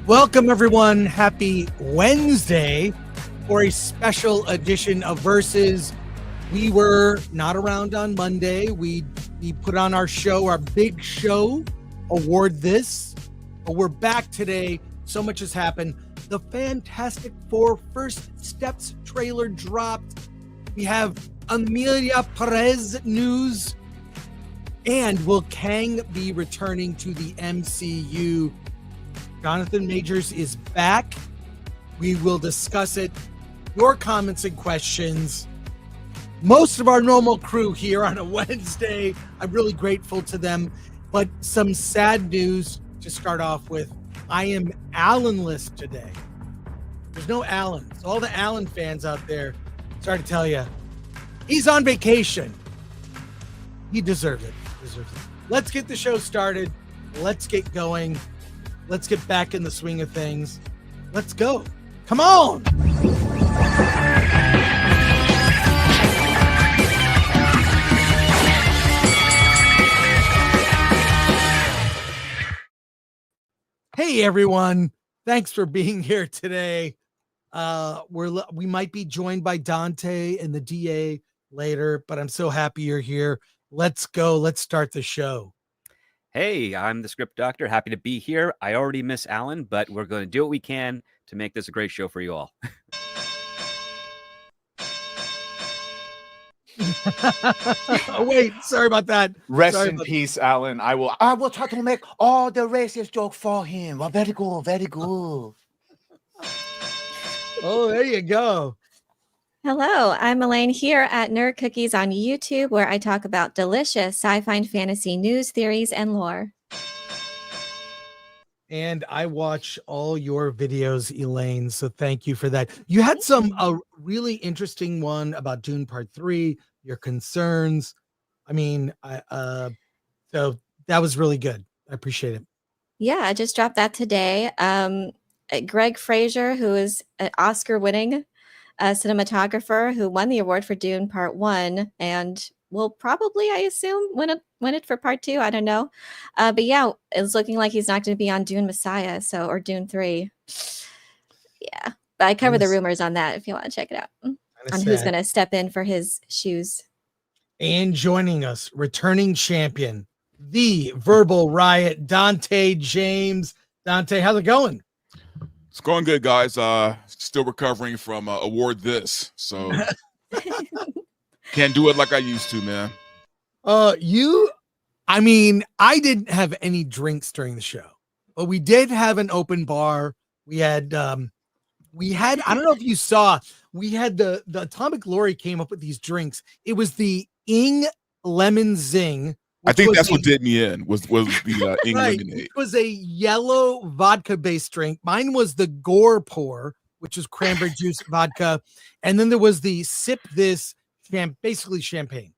Welcome, everyone. Happy Wednesday for a special edition of Versus. We were not around on Monday. We put on our show, our big show, Award This. But we're back today. So much has happened. The Fantastic Four First Steps trailer dropped. We have Emilia Pérez news. And will Kang be returning to the MCU? Jonathan Majors is back. We will discuss it. Your comments and questions. Most of our normal crew here on a Wednesday. I'm really grateful to them. But some sad news to start off with. I am Allen-less today. There's no Allen. So all the Allen fans out there, sorry to tell you, he's on vacation. He deserves it. Let's get the show started. Let's get going. Let's get back in the swing of things. Let's go. Come on. Hey, everyone. Thanks for being here today. We might be joined by Dante and the DA later, but I'm so happy you're here. Let's go. Let's start the show. Hey, I'm the script doctor. Happy to be here. I already miss Alan, but we're going to do what we can to make this a great show for you all. Oh, wait, sorry about that. Rest in peace, Alan. I will try to make all the racist joke for him. Well, very good, very good. Oh, there you go. Hello, I'm Elaine here at Nerd Cookies on YouTube, where I talk about delicious sci-fi and fantasy news, theories, and lore. And I watch all your videos, Elaine, so thank you for that. You had a really interesting one about Dune Part 3, your concerns. I mean, so that was really good. I appreciate it. Yeah, I just dropped that today. Greg Fraser, who is an Oscar-winning cinematographer who won the award for Dune Part 1 and will probably, I assume, win it for Part 2. I don't know. But yeah, it's looking like he's not going to be on Dune Messiah, or Dune 3. Yeah, but I cover the rumors on that if you want to check it out. On who's going to step in for his shoes. And joining us, returning champion, the Verbal Riot, Dante James. Dante, how's it going? It's going good, guys. Still recovering from Award This, so can't do it like I used to, man. I didn't have any drinks during the show, but we did have an open bar. We had, I don't know if you saw, we had the Atomic Lori came up with these drinks. It was the Ing Lemon Zing. I think that's what did me in was the Ing right. lemonade. It was a yellow vodka-based drink. Mine was the Gore pour, which is cranberry juice vodka, and then there was the Sip This, basically champagne.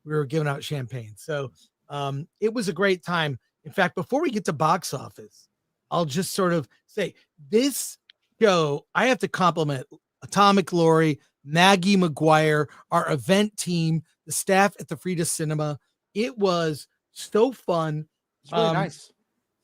We were giving out champagne, so it was a great time. In fact, before we get to box office, I'll just sort of say this show. I have to compliment Atomic Lori, Maggie McGuire, our event team, the staff at the Frida Cinema. It was so fun. It's really nice.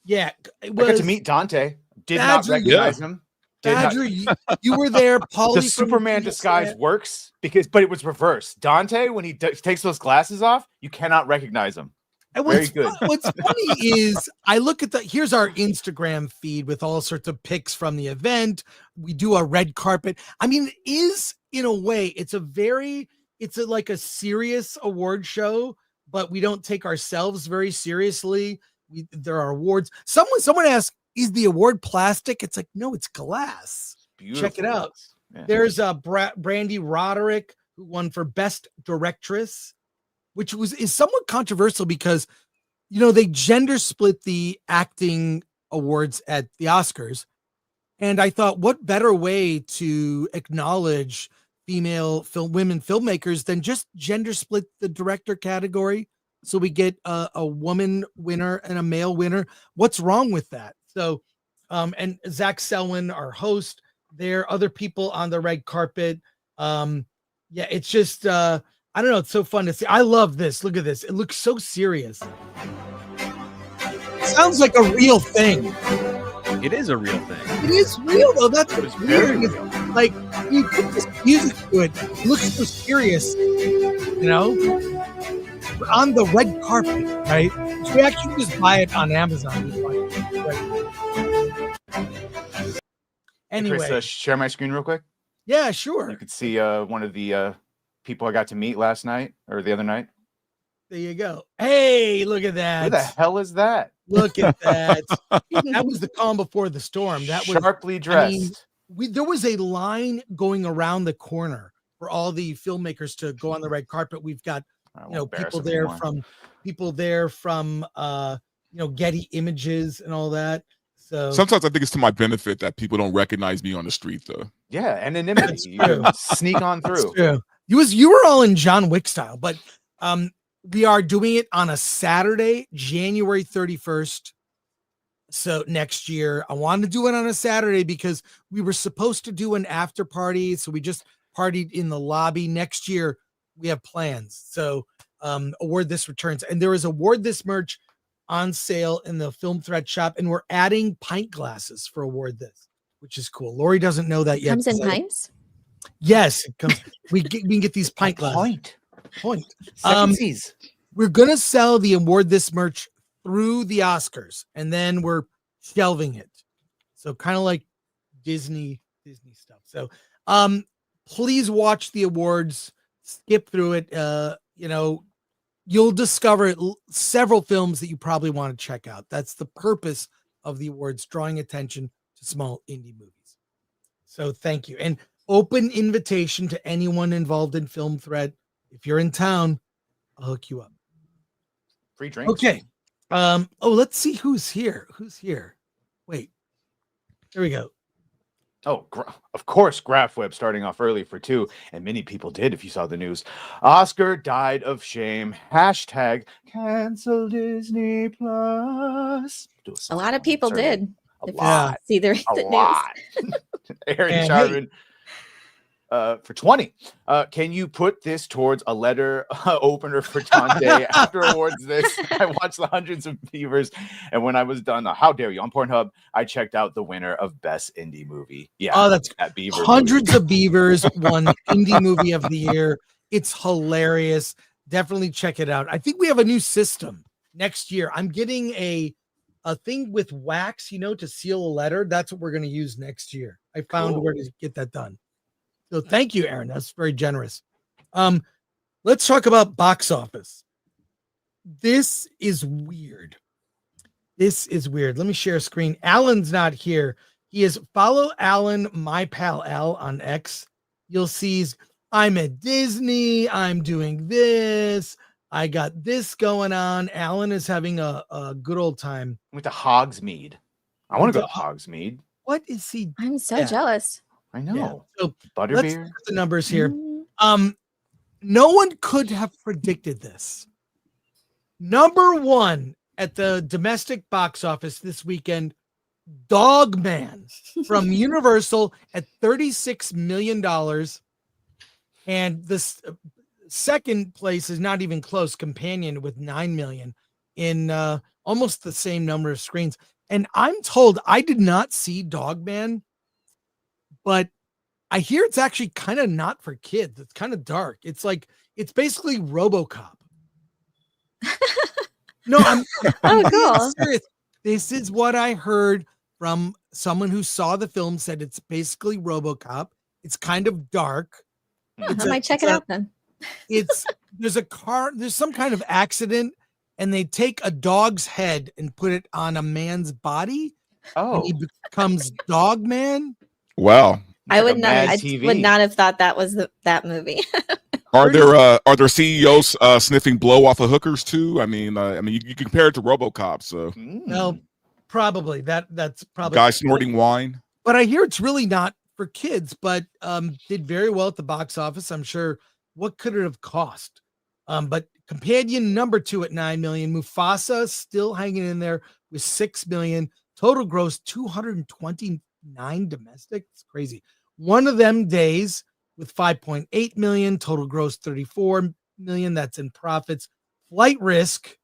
Yeah. I got to meet Dante. Did not recognize him. Badger, you were there. Paulie, the Superman disguise works but it was reversed. Dante, when he takes those glasses off, you cannot recognize him. And very good. What's funny is I look at here's our Instagram feed with all sorts of pics from the event. We do a red carpet. I mean, it is in a way, it's like a serious award show, but we don't take ourselves very seriously. There are awards. Someone asked, is the award plastic? It's like, no, it's glass. Beautiful. Check it out. Yeah. There's Brandy Roderick, who won for Best Directress, which is somewhat controversial because, they gender split the acting awards at the Oscars. And I thought, what better way to acknowledge women filmmakers than just gender split the director category, so we get a woman winner and a male winner. What's wrong with that? So and Zach Selwyn, our host, there are other people on the red carpet. It's just I don't know, it's so fun to see. I love this. Look at this. It looks so serious. Sounds like a real thing. It is a real thing. It is real though. That's what's very weird. real. Like you put this music to it, it looks so serious. You know, we're on the red carpet, right? So we actually just buy it on Amazon. Anyway, Chris, share my screen real quick. yeah, sure. You could see one of the people I got to meet last night or the other night. There you go. Hey, look at that. Who the hell is that? Look at that. That was the calm before the storm. That was Sharply dressed. there was a line going around the corner for all the filmmakers to go on the red carpet. We've got people there from Getty Images and all that. So Sometimes I think it's to my benefit that people don't recognize me on the street, though. Yeah, anonymity. You true. can sneak on through. True. You were all in John Wick style, but we are doing it on a Saturday, January 31st. So next year, I wanted to do it on a Saturday because we were supposed to do an after party. So we just partied in the lobby. Next year, we have plans. So Award This returns. And there is Award This merch on sale in the Film Threat shop. And we're adding pint glasses for Award This, which is cool. Lori doesn't know that yet. Comes in pints? Yes, it comes. We can get these pint glasses. Point. We're gonna sell the Award This merch through the Oscars, and then we're shelving it. So kind of like Disney stuff. So please watch the awards, skip through it. You'll discover several films that you probably want to check out. That's the purpose of the awards, drawing attention to small indie movies. So thank you. And open invitation to anyone involved in Film Thread. If you're in town, I'll hook you up. Free drinks. Okay. Let's see who's here. Wait. There we go. Oh, of course, Graph Web starting off early for 2, and many people did if you saw the news. Oscar died of shame. Hashtag cancel Disney Plus. A lot of people did. A lot. See the news. Aaron Sharman. For 20, can you put this towards a letter opener for Dante after Awards This? I watched the hundreds of beavers, and when I was done, how dare you, on Pornhub, I checked out the winner of Best Indie Movie. Yeah, that's that beaver. Hundreds of Beavers won Indie Movie of the Year. It's hilarious. Definitely check it out. I think we have a new system next year. I'm getting a thing with wax, to seal a letter. That's what we're going to use next year. I found where to get that done. So thank you, Aaron. That's very generous. Let's talk about box office. This is weird. Let me share a screen. Alan's not here. He is follow Alan, my pal Al on X. You'll see I'm at Disney. I'm doing this. I got this going on. Alan is having a good old time. I went to Hogsmeade. I want to go to Hogsmeade. What is he? I'm so jealous. I know. Yeah. So Butterbeer. let's look at the numbers here. No one could have predicted this. Number 1 at the domestic box office this weekend, Dogman from Universal at $36 million. And this second place is not even close, Companion with $9 million in almost the same number of screens. And I'm told I did not see Dogman, but I hear it's actually kind of not for kids. It's kind of dark. It's basically RoboCop. No, I'm cool. serious. This is what I heard from someone who saw the film, said it's basically RoboCop. It's kind of dark. I might check it out then. There's some kind of accident, and they take a dog's head and put it on a man's body. And he becomes Dogman. Wow. I would not have thought that was that movie. Are there CEOs sniffing blow off of hookers too? I mean, you compare it to RoboCop, so no, probably that's probably guy snorting wine. But I hear it's really not for kids, but did very well at the box office. I'm sure. What could it have cost? But Companion number 2 at $9 million. Mufasa still hanging in there with $6 million. Total gross 229 domestic. It's crazy. One of Them Days with 5.8 million. Total gross 34 million. That's in profits. Flight Risk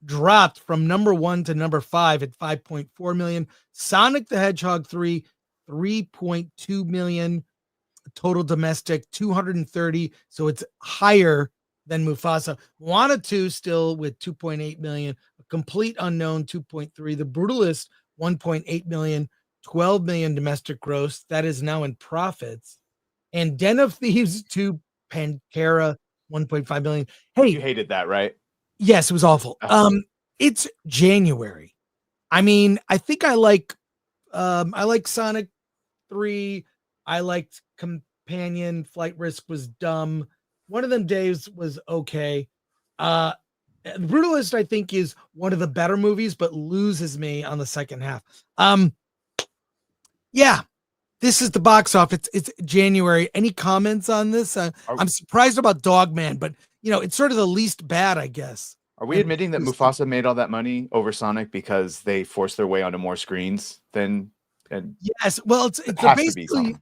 dropped from number 1 to number 5 at 5.4 million. Sonic the Hedgehog 3, 3.2 million. Total domestic 230, so it's higher than Mufasa. Moana 2 still with 2.8 million. A Complete Unknown 2.3. The Brutalist 1.8 million. 12 million domestic gross. That is now in profits. And Den of Thieves 2 Pantera 1.5 million. Hey, You hated that, right? yes, it was awful. It's January. I mean, I think I like Sonic 3. I liked Companion. Flight Risk was dumb. One of them days was okay. The Brutalist, I think, is one of the better movies, but loses me on the second half. Yeah, this is the box office. It's January. Any comments on this? I'm surprised about Dogman, but it's sort of the least bad, I guess. Are we admitting that Mufasa made all that money over Sonic because they forced their way onto more screens than? And yes, well,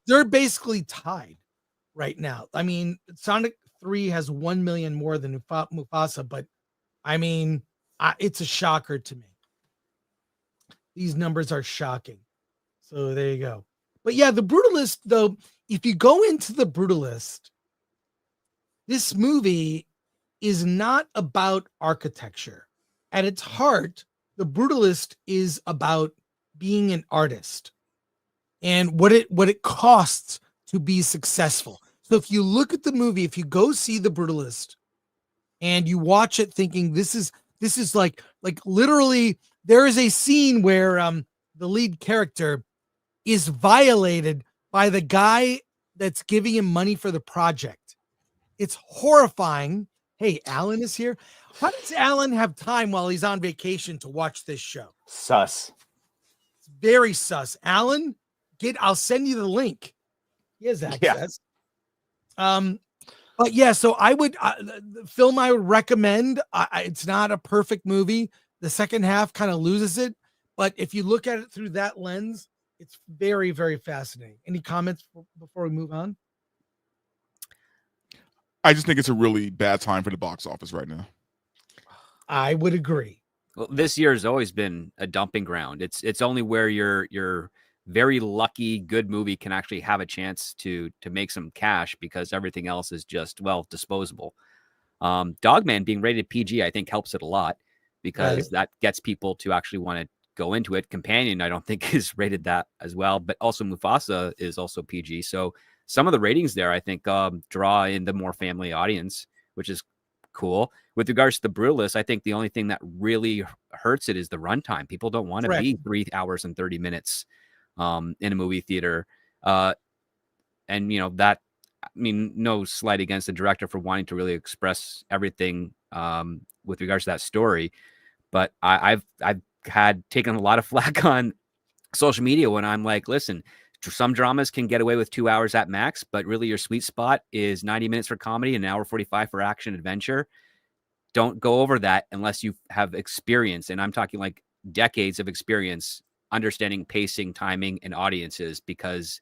they're basically tied right now. I mean, Sonic 3 has 1 million more than Mufasa, but I mean, it's a shocker to me. These numbers are shocking. So there you go. But yeah, the Brutalist, though, if you go into the Brutalist, this movie is not about architecture. At its heart, the Brutalist is about being an artist and what it costs to be successful. So if you look at the movie, if you go see the Brutalist and you watch it thinking this is like literally, there is a scene where the lead character is violated by the guy that's giving him money for the project. It's horrifying. Hey, Alan is here. How does Alan have time while he's on vacation to watch this show? Sus. It's very sus. Alan, I'll send you the link. He has access. Yeah. But yeah, so I would the film I would recommend. It's not a perfect movie. The second half kind of loses it, but if you look at it through that lens, it's very, very fascinating. Any comments before we move on? I just think it's a really bad time for the box office right now. I would agree. Well, this year has always been a dumping ground. It's only where your very lucky good movie can actually have a chance to make some cash, because everything else is just, well, disposable. Dogman being rated PG, I think, helps it a lot, because that gets people to actually want to go into it. Companion, I don't think, is rated that as well, but also Mufasa is also PG. So some of the ratings there, I think, draw in the more family audience, which is cool. With regards to the Brutalist, I think the only thing that really hurts it is the runtime. People don't want to be 3 hours and 30 minutes in a movie theater. And, that, I mean, no slight against the director for wanting to really express everything with regards to that story. But I've had taken a lot of flack on social media when I'm like, listen, some dramas can get away with 2 hours at max, but really your sweet spot is 90 minutes for comedy, an hour 45 for action adventure. Don't go over that unless you have experience. And I'm talking like decades of experience understanding pacing, timing, and audiences, because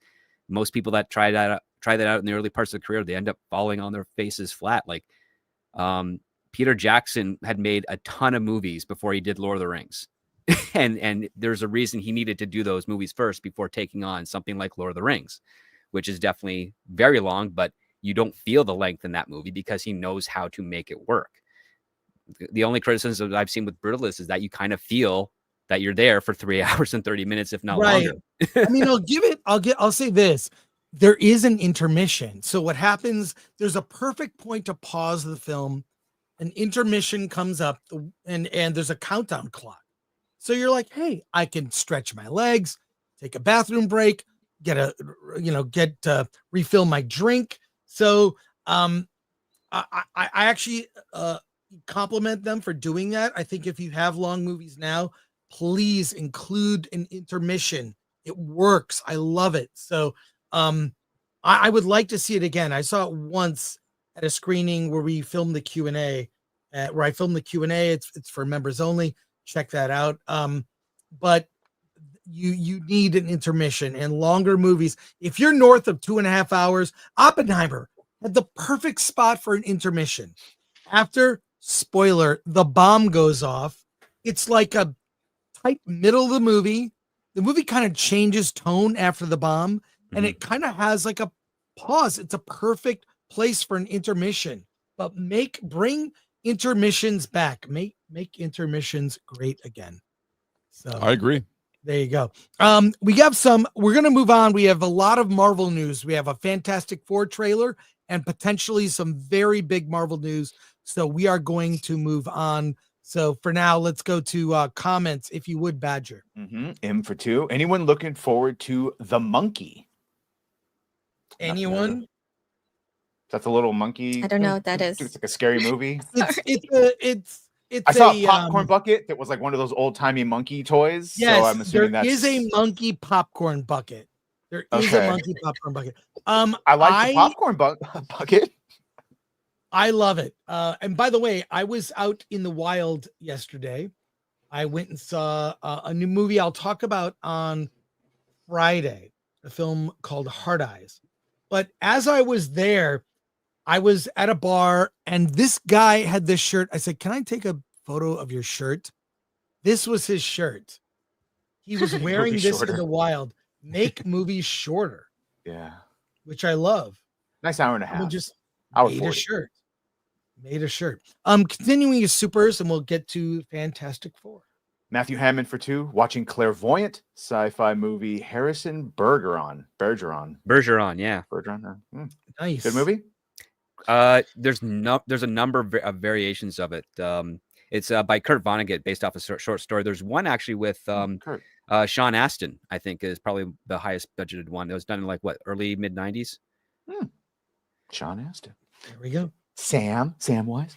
most people that try that out in the early parts of the career, they end up falling on their faces flat. Like Peter Jackson had made a ton of movies before he did Lord of the Rings. and there's a reason he needed to do those movies first before taking on something like Lord of the Rings, which is definitely very long, but you don't feel the length in that movie because he knows how to make it work. The only criticism I've seen with Brutalist is that you kind of feel that you're there for 3 hours and 30 minutes, if not longer. I mean, I'll say this. There is an intermission. So what happens, there's a perfect point to pause the film. An intermission comes up and there's a countdown clock. So you're like, hey, I can stretch my legs, take a bathroom break, refill my drink. So I actually compliment them for doing that. I think if you have long movies now, please include an intermission. It works. I love it. So I would like to see it again. I saw it once at a screening where we filmed the Q&A, where I filmed the Q&A. It's for members only. Check that out. But you need an intermission, and longer movies. If you're north of 2.5 hours, Oppenheimer had the perfect spot for an intermission. After, spoiler, the bomb goes off It's like a tight middle of the movie. The movie kind of changes tone after the bomb, and it kind of has like a pause. It's a perfect place for an intermission, but bring intermissions back. Make intermissions great again. So I agree. there you go. We're going to move on. We have a lot of Marvel news. We have a Fantastic Four trailer and potentially some very big Marvel news. So we are going to move on. So for now, let's go to comments, if you would, Badger. M for 2. Anyone looking forward to The Monkey? Anyone? That's a little monkey. I don't know what that is. It's like a scary movie. It's I saw a popcorn bucket that was like one of those old timey monkey toys. Yes, so I'm assuming there is a monkey popcorn bucket. There is Okay. a monkey popcorn bucket. I like the popcorn bucket. I love it. And by the way, I was out in the wild yesterday. I went and saw a new movie I'll talk about on Friday, a film called Hard Eyes. But as I was there, I was at a bar and this guy had this shirt. I said, "Can I take a photo of your shirt?" This was his shirt. He was wearing this in the wild. Make movies shorter. Yeah. Which I love. Nice hour and a half. Someone just Hour made 40. a shirt. Made a shirt. Continuing his supers, and we'll get to Fantastic Four. Matthew Hammond for 2, watching clairvoyant sci-fi movie Harrison Bergeron. Bergeron, yeah. Bergeron. Nice. Good movie. There's a number of variations of it. It's by Kurt Vonnegut, based off a short story. There's one actually with Sean Astin. I think is probably the highest budgeted one. It was done in like early mid 90s. Sean Astin. There we go. Samwise.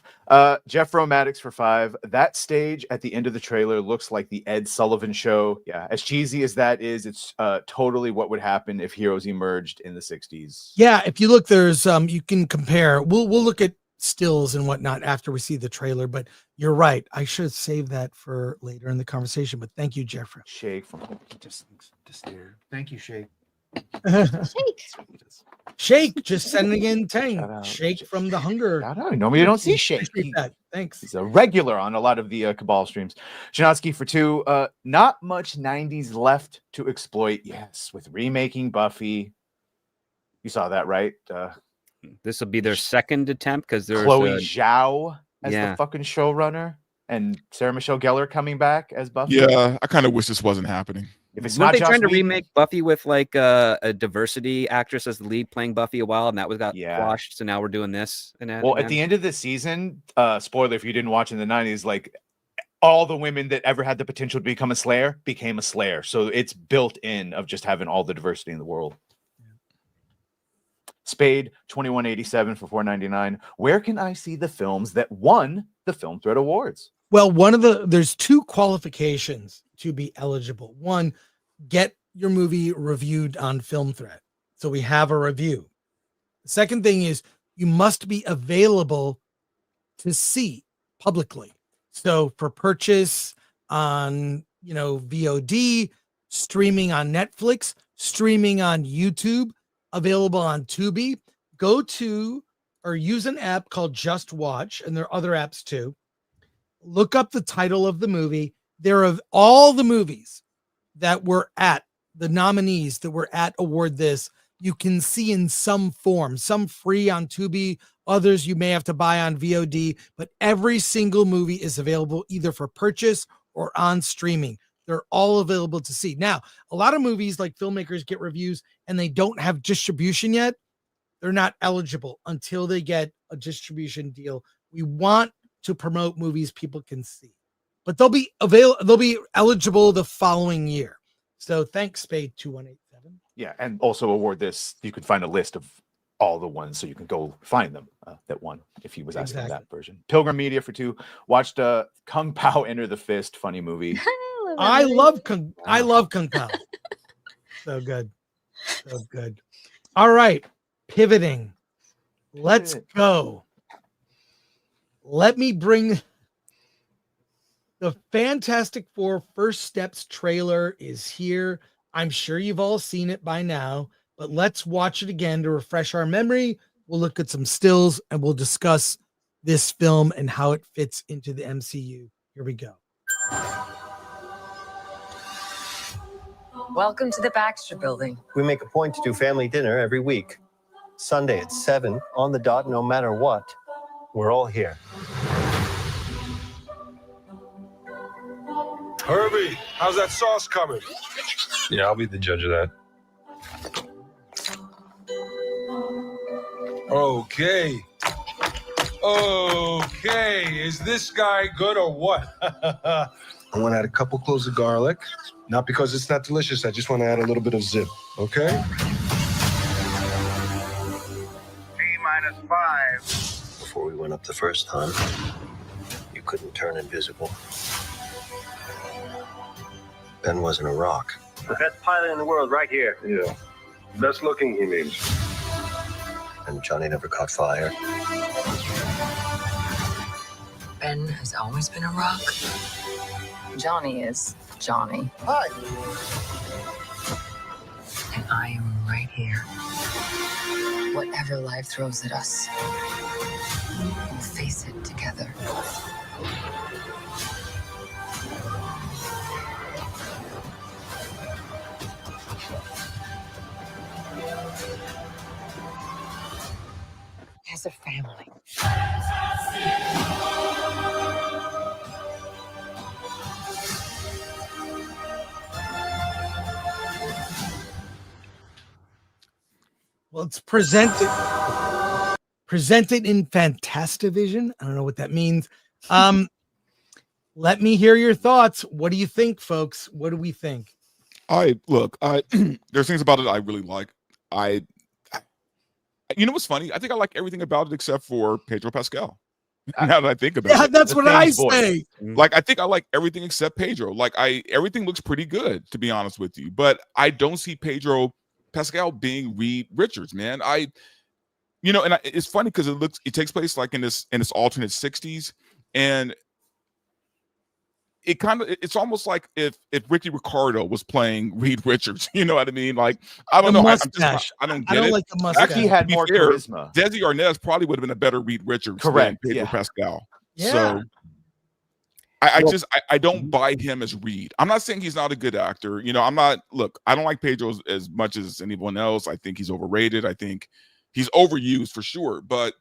Jeff Romadix for 5. That stage at the end of the trailer looks like the Ed Sullivan Show. Yeah, as cheesy as that is, it's totally what would happen if heroes emerged in the 60s. Yeah, if you look, there's you can compare. We'll look at stills and whatnot after we see the trailer, but you're right. I should save that for later in the conversation. But thank you, Jeffrey. Shake from just there. Thank you, Shake. Shake, just sending in Tang. Shake from the hunger. I don't know. Normally you don't see Shake. That. Thanks. He's a regular on a lot of the Cabal streams. Janotsky for 2. Not much 90s left to exploit. Yes, with remaking Buffy. You saw that, right? This will be their second attempt because there's Chloe Zhao as Yeah. the fucking showrunner and Sarah Michelle Gellar coming back as Buffy. Yeah, I kind of wish this wasn't happening. If it's Weren't not they Joss trying to Whedon- remake Buffy with like a diversity actress as the lead playing Buffy a while, and that got Yeah. quashed. So now we're doing this. Well, at the end of the season, spoiler if you didn't watch in the 90s, like all the women that ever had the potential to become a Slayer became a Slayer. So it's built in of just having all the diversity in the world. Spade 2187 for $4.99. Where can I see the films that won the Film Thread Awards? Well, there's 2 qualifications to be eligible. One, get your movie reviewed on Film Thread. So we have a review. The second thing is you must be available to see publicly. So for purchase on, VOD, streaming on Netflix, streaming on YouTube, available on Tubi, go to or use an app called Just Watch, and there are other apps too. Look up the title of the movie. There are all the movies that were at the nominees that were at Award This. You can see in some form, some free on Tubi, others you may have to buy on VOD, but every single movie is available either for purchase or on streaming. They're all available to see. Now, a lot of movies like filmmakers get reviews and they don't have distribution yet. They're not eligible until they get a distribution deal. We want to promote movies people can see, but they'll be eligible the following year. So thanks, Spade 2187. Yeah, and also Award This. You can find a list of all the ones, so you can go find them that won if he was asking Exactly. that version. Pilgrim Media for 2. Watched Kung Pao Enter the Fist. Funny movie. I love Kung Pao. So good. So good. All right. Pivoting. Let's go. Let me bring the Fantastic Four First Steps trailer is here. I'm sure you've all seen it by now, but let's watch it again to refresh our memory. We'll look at some stills and we'll discuss this film and how it fits into the MCU. Here we go. Welcome to the Baxter Building. We make a point to do family dinner every week. Sunday at 7 on the dot, no matter what. We're all here. Herbie, how's that sauce coming? Yeah, I'll be the judge of that. Okay. Okay, is this guy good or what? I want to add a couple cloves of garlic. Not because it's not delicious, I just want to add a little bit of zip, okay? T-5. Before we went up the first time, you couldn't turn invisible. Ben wasn't a rock. The best pilot in the world right here. Yeah. Best looking, he means. And Johnny never caught fire. Ben has always been a rock. Johnny is Johnny. Hi. And I am right here. Whatever life throws at us, we'll face it together. As a family. Well, it's presented in Fantastivision. I don't know what that means. Let me hear your thoughts. What do you think, folks? What do we think? There's things about it I really like. You know what's funny? I think I like everything about it except for Pedro Pascal. Now that I think about it. That's what I say. Like, I think I like everything except Pedro. Like, everything looks pretty good, to be honest with you. But I don't see Pedro Pascal being Reed Richards, man. It's funny because it takes place like in this alternate 60s, and it's almost like if Ricky Ricardo was playing Reed Richards. You know what I mean? Like, I don't know. I don't get it. Like the mustache. Ricky had more charisma. Desi Arnaz probably would have been a better Reed Richards than Pedro Pascal. Yeah. So I don't buy him as Reed. I'm not saying he's not a good actor. I don't like Pedro as much as anyone else. I think he's overrated. I think he's overused for sure, but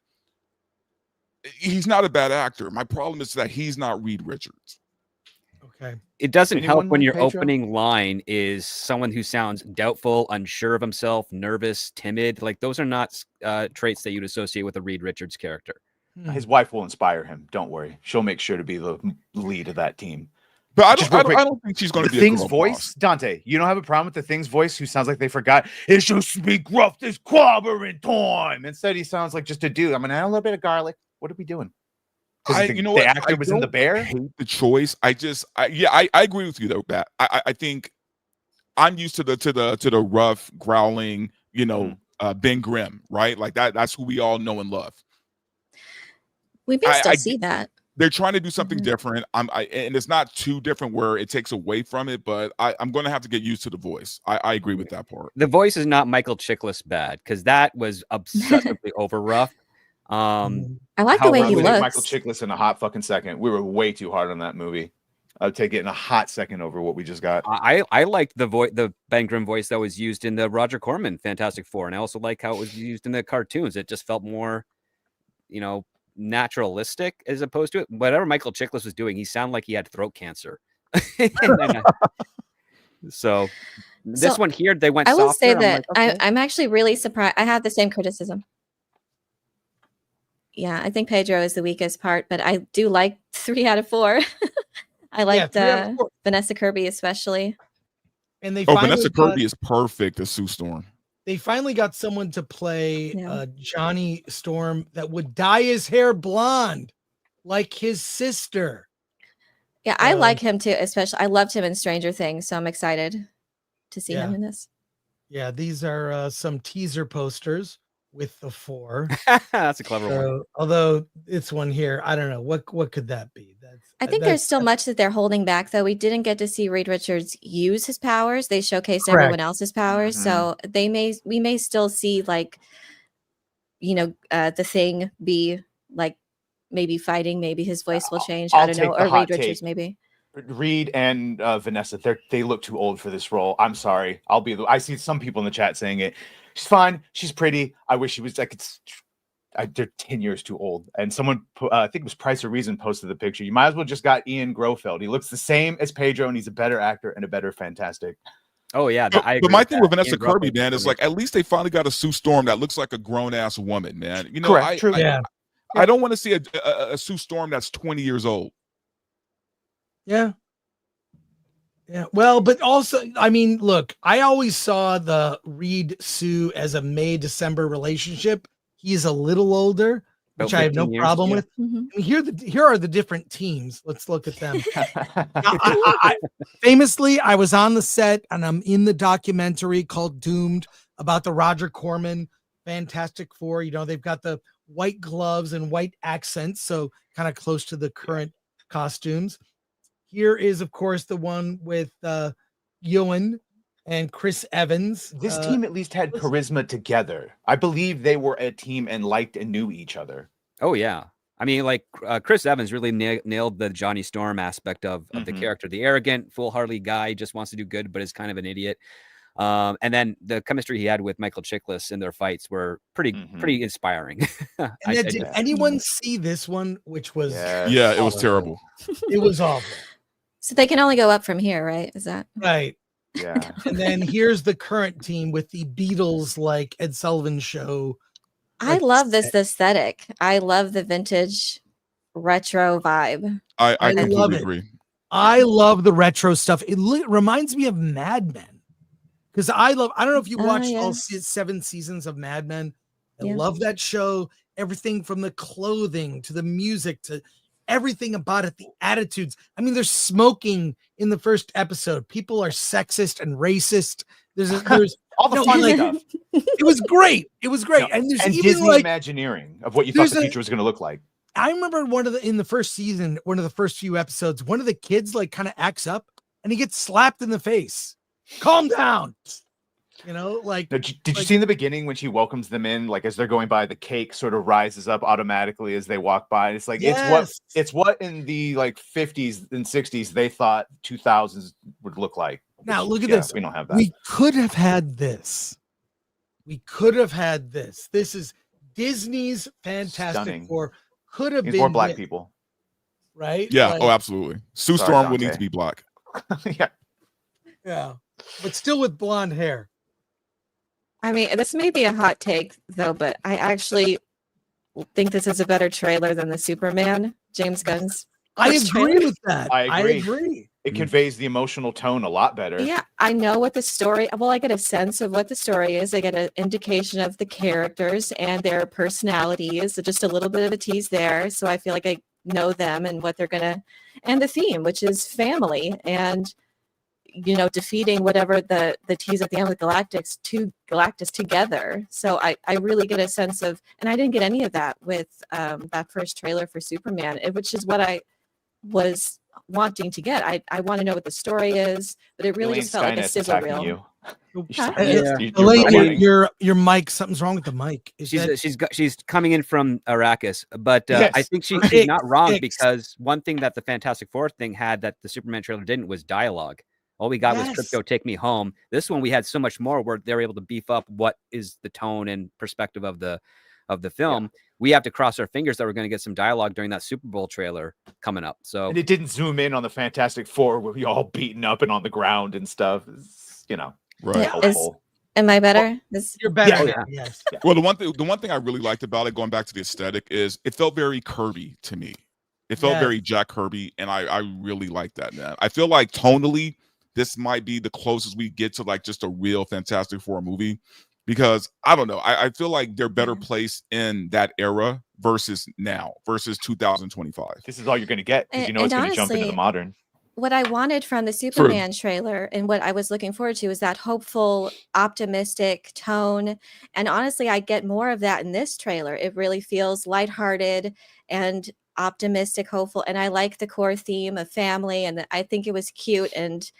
he's not a bad actor. My problem is that he's not Reed Richards. Okay. It doesn't help when your Pedro? opening line is someone who sounds doubtful, unsure of himself, nervous, timid. Like, those are not traits that you'd associate with a Reed Richards character. His wife will inspire him. Don't worry. She'll make sure to be the lead of that team. But I don't think she's going to be the Thing's a girl voice. boss. Dante, you don't have a problem with the Thing's voice who sounds like they forgot it should speak rough this clobbering time. Instead, he sounds like just a dude. I'm going to add a little bit of garlic. What are we doing? The actor was in The Bear. I hate the choice. I agree with you though, Pat. I think I'm used to the rough, growling, Ben Grimm, right? Like that's who we all know and love. We may still see that. They're trying to do something different. And it's not too different where it takes away from it, but I'm going to have to get used to the voice. I agree with that part. The voice is not Michael Chiklis bad, because that was obsessively over rough. I like the way he looks. Michael Chiklis in a hot fucking second. We were way too hard on that movie. I'd take it in a hot second over what we just got. I liked the Ben Grimm voice that was used in the Roger Corman Fantastic Four, and I also like how it was used in the cartoons. It just felt more, naturalistic as opposed to it. Whatever Michael Chiklis was doing, he sounded like he had throat cancer. So this one here, they went. I will softer. say that I'm like, okay. I'm actually really surprised. I have the same criticism. Yeah, I think Pedro is the weakest part, but I do like 3 out of 4. I liked Vanessa Kirby especially. And they Vanessa Kirby is perfect as Sue Storm. They finally got someone to play Johnny Storm that would dye his hair blonde like his sister. Yeah, I like him too, especially. I loved him in Stranger Things, so I'm excited to see him in this. Yeah, these are some teaser posters with the 4. That's a clever one. Although it's one here, I don't know what could that be. I think there's still much that they're holding back, though. We didn't get to see Reed Richards use his powers. They showcased everyone else's powers, so we may still see the Thing be like maybe fighting. Maybe his voice will change. I don't know, or Reed Richards maybe. Reed and Vanessa, they look too old for this role. I'm sorry. I see some people in the chat saying it. She's fine. She's pretty. I wish she was like they're 10 years too old. And someone, I think it was Price or Reason, posted the picture. You might as well just got Ian Grofeld. He looks the same as Pedro, and he's a better actor and a better Fantastic. Oh yeah, I agree but my with thing that. with Vanessa Ian Kirby, Grofeld man, is like at least they finally got a Sue Storm that looks like a grown ass woman, man. You know, Correct, true. I don't want to see a Sue Storm that's 20 years old. Yeah. Yeah. Well, but also, I mean, look, I always saw the Reed Sue as a May-December relationship. He's a little older, which I have no 15 years, problem yeah. with. I mean, here are the different teams. Let's look at them. Now, famously, I was on the set and I'm in the documentary called Doomed about the Roger Corman Fantastic Four. You know, they've got the white gloves and white accents, so kind of close to the current costumes. Here is, of course, the one with Ewan and Chris Evans. This team at least had charisma together. I believe they were a team and liked and knew each other. Oh yeah, I mean, like Chris Evans really nailed the Johnny Storm aspect of the character, the arrogant, foolhardy guy, just wants to do good, but is kind of an idiot. And then the chemistry he had with Michael Chiklis in their fights were pretty inspiring. And did anyone see this one, which was yeah, it was terrible. It was awful. So they can only go up from here, right? Is that right? Yeah. And then here's the current team with the Beatles, like Ed Sullivan Show. I love this aesthetic. I love the vintage retro vibe. I love completely it. agree. I love the retro stuff. It reminds me of Mad Men. Because I don't know if you watched all 7 seasons of Mad Men. I love that show. Everything from the clothing to the music to everything about it, the attitudes. I mean, there's smoking in the first episode. People are sexist and racist. There's all the fun stuff. It was great. It was great. And there's even Disney like Imagineering of what you thought the future was going to look like. I remember in the first season, one of the first few episodes, one of the kids like kind of acts up and he gets slapped in the face. Calm down. You know, like did you see in the beginning when she welcomes them in, like as they're going by, the cake sort of rises up automatically as they walk by. It's like it's what in the like 50s and 60s they thought 2000s would look like. Now look at this. We don't have that. We could have had this. This is Disney's Fantastic Four. Could have been more black people, right? Yeah. Like, oh, absolutely. Sue Storm would need to be black. Yeah, but still with blonde hair. I mean, this may be a hot take, though, but I actually think this is a better trailer than the Superman, James Gunn's. I agree with that. I agree. It conveys the emotional tone a lot better. Yeah, I know what the story. Well, I get a sense of what the story is. I get an indication of the characters and their personalities. Just a little bit of a tease there, so I feel like I know them and what they're gonna, and the theme, which is family and, you know, defeating whatever the tease at the end with Galactus together. So I really get a sense of, and I didn't get any of that with that first trailer for Superman, which is what I was wanting to get. I want to know what the story is, but it really just felt like a sizzle reel. Elaine, your mic, something's wrong with the mic. She's coming in from Arrakis, but I think she's not wrong because one thing that the Fantastic Four thing had that the Superman trailer didn't was dialogue. All we got was Crypto, Take Me Home. This one we had so much more where they're able to beef up what is the tone and perspective of the film. Yeah. We have to cross our fingers that we're going to get some dialogue during that Super Bowl trailer coming up. So and it didn't zoom in on the Fantastic Four where we all beaten up and on the ground and stuff. It's, you know, right. Am I better? You're better. Yeah. Yes. Yeah. Well, the one thing I really liked about it, going back to the aesthetic, is it felt very Kirby to me. It felt very Jack Kirby, and I really like that, man. I feel like tonally, this might be the closest we get to like just a real Fantastic Four movie, because I don't know. I feel like they're better placed in that era versus 2025. This is all you're going to get because you know it's going to jump into the modern. What I wanted from the Superman trailer and what I was looking forward to is that hopeful, optimistic tone. And honestly, I get more of that in this trailer. It really feels lighthearted and optimistic, hopeful. And I like the core theme of family, and I think it was cute. And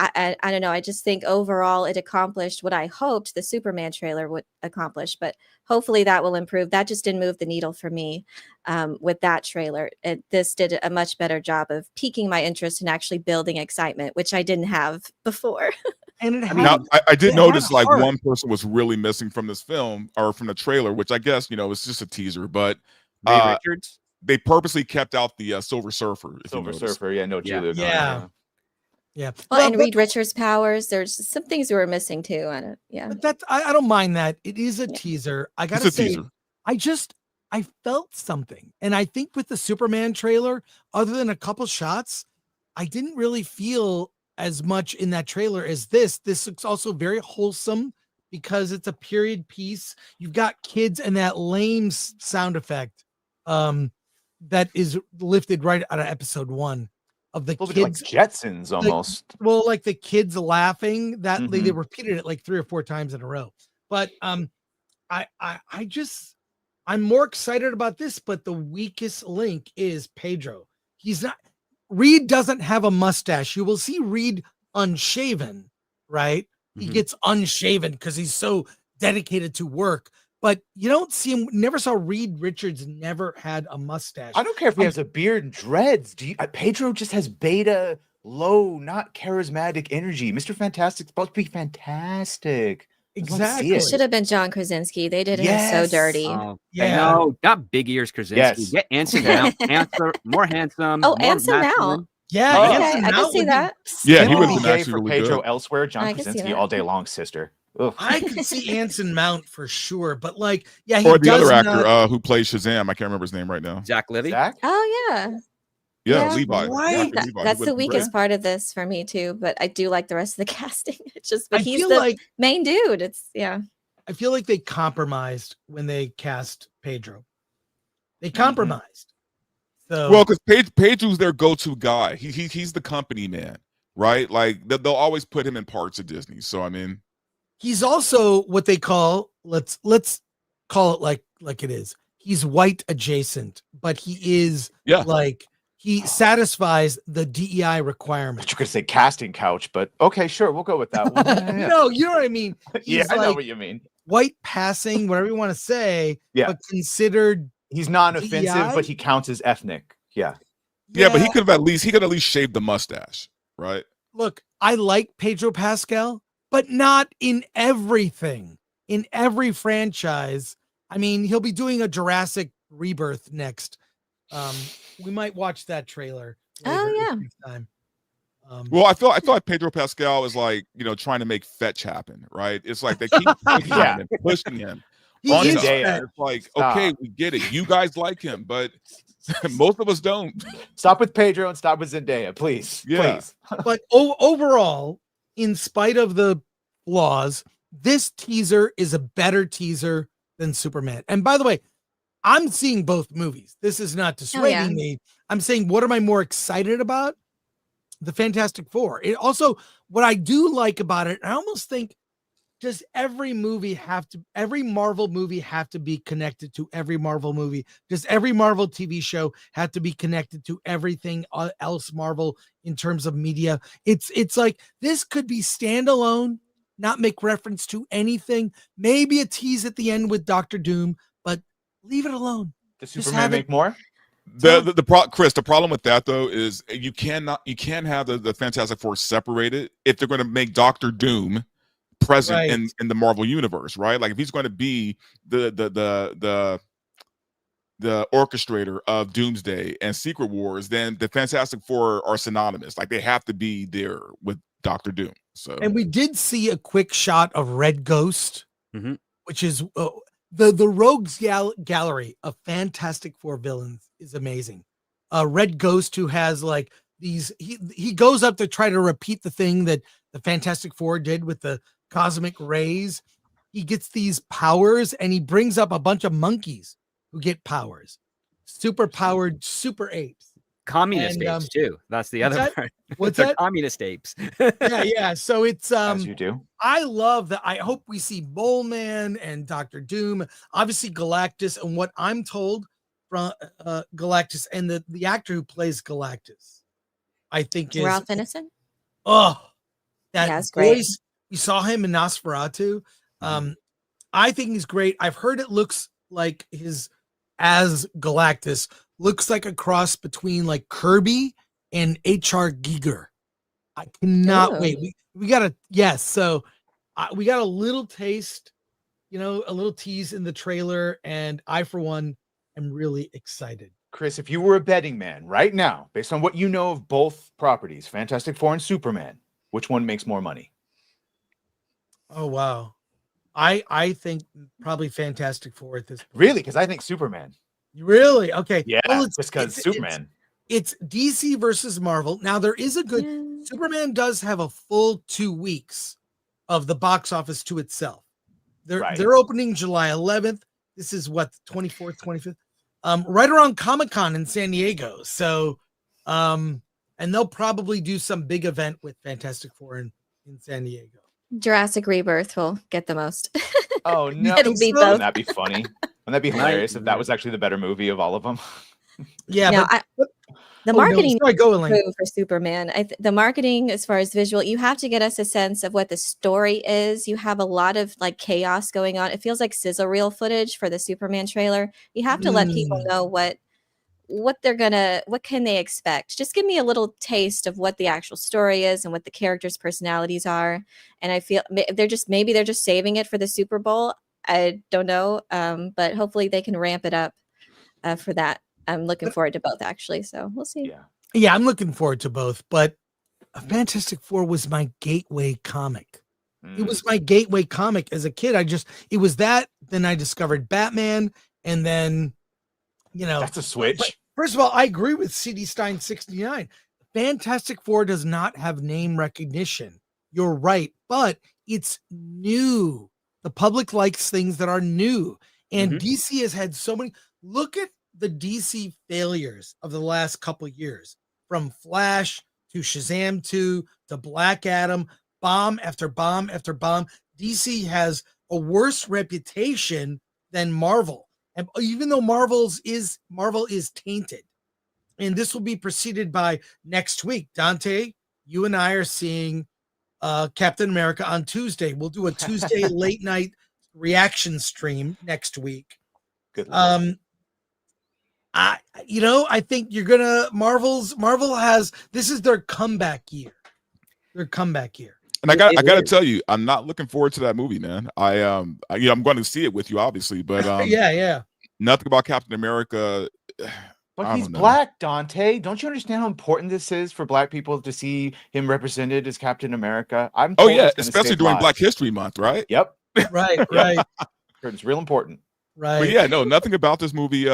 I don't know. I just think overall it accomplished what I hoped the Superman trailer would accomplish, but hopefully that will improve. That just didn't move the needle for me with that trailer. This did a much better job of piquing my interest and actually building excitement, which I didn't have before. And it Now, I did it notice had like heart. one person was really missing from this film or from the trailer, which I guess, it's just a teaser, but Reed Richards. they purposely kept out the Silver Surfer. If Silver you notice. Surfer, no Yeah. Julia. Yeah. Yeah. Well, and but- Reed Richards' powers. There's some things we were missing too. But that's I don't mind that. It is a Yeah. teaser. I It's gotta a say, teaser. I felt something. And I think with the Superman trailer, other than a couple shots, I didn't really feel as much in that trailer as this. This looks also very wholesome because it's a period piece. You've got kids and that lame sound effect that is lifted right out of episode 1 of the A little bit like kids. Jetsons almost. Well, like the kids laughing, that they Mhm. repeated it like 3 or 4 times in a row. But I'm more excited about this, but the weakest link is Pedro. Reed doesn't have a mustache. You will see Reed unshaven, right? He Mhm. gets unshaven because he's so dedicated to work. But you don't see him. Never saw Reed Richards. Never had a mustache. I don't care if he has a beard and dreads. Pedro just has beta, low, not charismatic energy. Mr. Fantastic's supposed to be fantastic. Exactly. It should have been John Krasinski. They did him so dirty. Oh, Yeah. No, not big ears Krasinski. Yes. Get Anson Mount, more handsome. Oh, more Anson masculine. Mount. Yeah, Oh, Okay, Anson I Mount can see would be- that. Yeah, he It would would have be been gay actually for really Pedro good. elsewhere. John I can see Krasinski that. all day long, sister. Ugh. I could see Anson Mount for sure, but like, yeah, he Or the does other not- actor who plays Shazam. I can't remember his name right now. Zach Livy. Zach? Oh yeah. Yeah, Yeah. Levi. Right. Dr. That- Levi. He that's would the be great. weakest part of this for me too. But I do like the rest of the casting. It's just, but I he's feel the like main dude. It's I feel like they compromised when they cast Pedro. They Mm-hmm. compromised. So Well, because Pedro's their go-to guy. He's the company man, right? Like they'll always put him in parts of Disney. So I mean, he's also what they call let's call it like it is. He's white adjacent, but he is Yeah. like he satisfies the DEI requirement. But you could say casting couch, but okay, sure, we'll go with that one. Yeah, No, you know what I mean. yeah, He's I know like what you mean. white passing, whatever you want to say, Yeah. but considered He's non-offensive, DEI? but he counts as ethnic. Yeah. yeah, but he could at least shaved the mustache, right? Look, I like Pedro Pascal, but not in everything. In every franchise. I mean, he'll be doing a Jurassic Rebirth next. We might watch that trailer. Oh, later yeah. next time. Well, I feel like Pedro Pascal is like, trying to make fetch happen, right? It's like they keep pushing Yeah. him and pushing him. he on is his day, fat. It's like, Stop. okay, we get it. You guys like him, but most of us don't. Stop with Pedro and stop with Zendaya, please. Yeah. Please. But overall, in spite of the flaws, this teaser is a better teaser than Superman. And by the way, I'm seeing both movies. This is not dissuading me. I'm saying, what am I more excited about? The Fantastic Four. It also, what I do like about it, I almost think, does every Marvel movie have to be connected to every Marvel movie? Does every Marvel TV show have to be connected to everything else Marvel in terms of media? It's like this could be standalone, not make reference to anything. Maybe a tease at the end with Doctor Doom, but leave it alone. Does Just Superman have it- make more? Chris, the problem with that though is you can't have the Fantastic Four separated if they're going to make Doctor Doom present Right. in the Marvel universe, right? Like if he's going to be the orchestrator of Doomsday and Secret Wars, then the Fantastic Four are synonymous. Like they have to be there with Doctor Doom. So And we did see a quick shot of Red Ghost, Mhm. which is the Rogues Gallery of Fantastic Four villains is amazing. Red Ghost, who has like these, he goes up to try to repeat the thing that the Fantastic Four did with the cosmic rays. He gets these powers and he brings up a bunch of monkeys who get powers, super powered super apes. Communist And, apes too. That's the what's other that? part. What's They're that? communist apes. Yeah. So it's As you do. I love that. I hope we see Mole Man and Doctor Doom, obviously Galactus, and what I'm told from Galactus and the actor who plays Galactus, I think is Ralph Ineson. oh That Yeah, it's great. voice, we saw him in Nosferatu. I think he's great. I've heard it looks like his as Galactus looks like a cross between like Kirby and H.R. Giger. I cannot Ooh. wait. We got a yes. So we got a little taste, a little tease in the trailer, and I, for one, am really excited. Chris, if you were a betting man right now, based on what you know of both properties, Fantastic Four and Superman, which one makes more money? Oh wow. I think probably Fantastic Four at this point. Really? Because I think Superman. Really? Okay. Yeah, Well, just because Superman. It's DC versus Marvel. Now there is a good Superman does have a full 2 weeks of the box office to itself. They're opening July 11th. This is what, 24th, 25th. Right around Comic-Con in San Diego. So and they'll probably do some big event with Fantastic Four in San Diego. Jurassic Rebirth will get the most. Oh no. It'll be both. Wouldn't that be funny? Wouldn't that be hilarious if that was actually the better movie of all of them? Yeah, No, but the marketing No, sorry, go, Elaine. for Superman, the marketing as far as visual, you have to get us a sense of what the story is. You have a lot of like chaos going on. It feels like sizzle reel footage for the Superman trailer. You have to let people know what can they expect. Just give me a little taste of what the actual story is and what the characters' personalities are. And I feel maybe they're just saving it for the Super Bowl. I don't know, but hopefully they can ramp it up for that. I'm looking forward to both, actually. So we'll see. Yeah, I'm looking forward to both. But Fantastic Four was my gateway comic. It was my gateway comic as a kid. It was that. Then I discovered Batman, and then, that's a switch. But first of all, I agree with CD Stein 69. Fantastic Four does not have name recognition. You're right, but it's new. The public likes things that are new, and DC has had so many. Look at the DC failures of the last couple of years, from Flash to Shazam 2 to Black Adam, bomb after bomb after bomb. DC has a worse reputation than Marvel. And even though Marvel is tainted, and this will be preceded by next week. Dante, you and I are seeing Captain America on Tuesday. We'll do a Tuesday late night reaction stream next week. Good. I think you're gonna Marvel has this is their comeback year. And I gotta tell you, I'm not looking forward to that movie, man. I'm going to see it with you, obviously, but yeah. Nothing about Captain America. But he's black, Dante. Don't you understand how important this is for black people to see him represented as Captain America? Especially during Black History Month, right? Yep. Right. It's real important. Right. But yeah, no, nothing about this movie.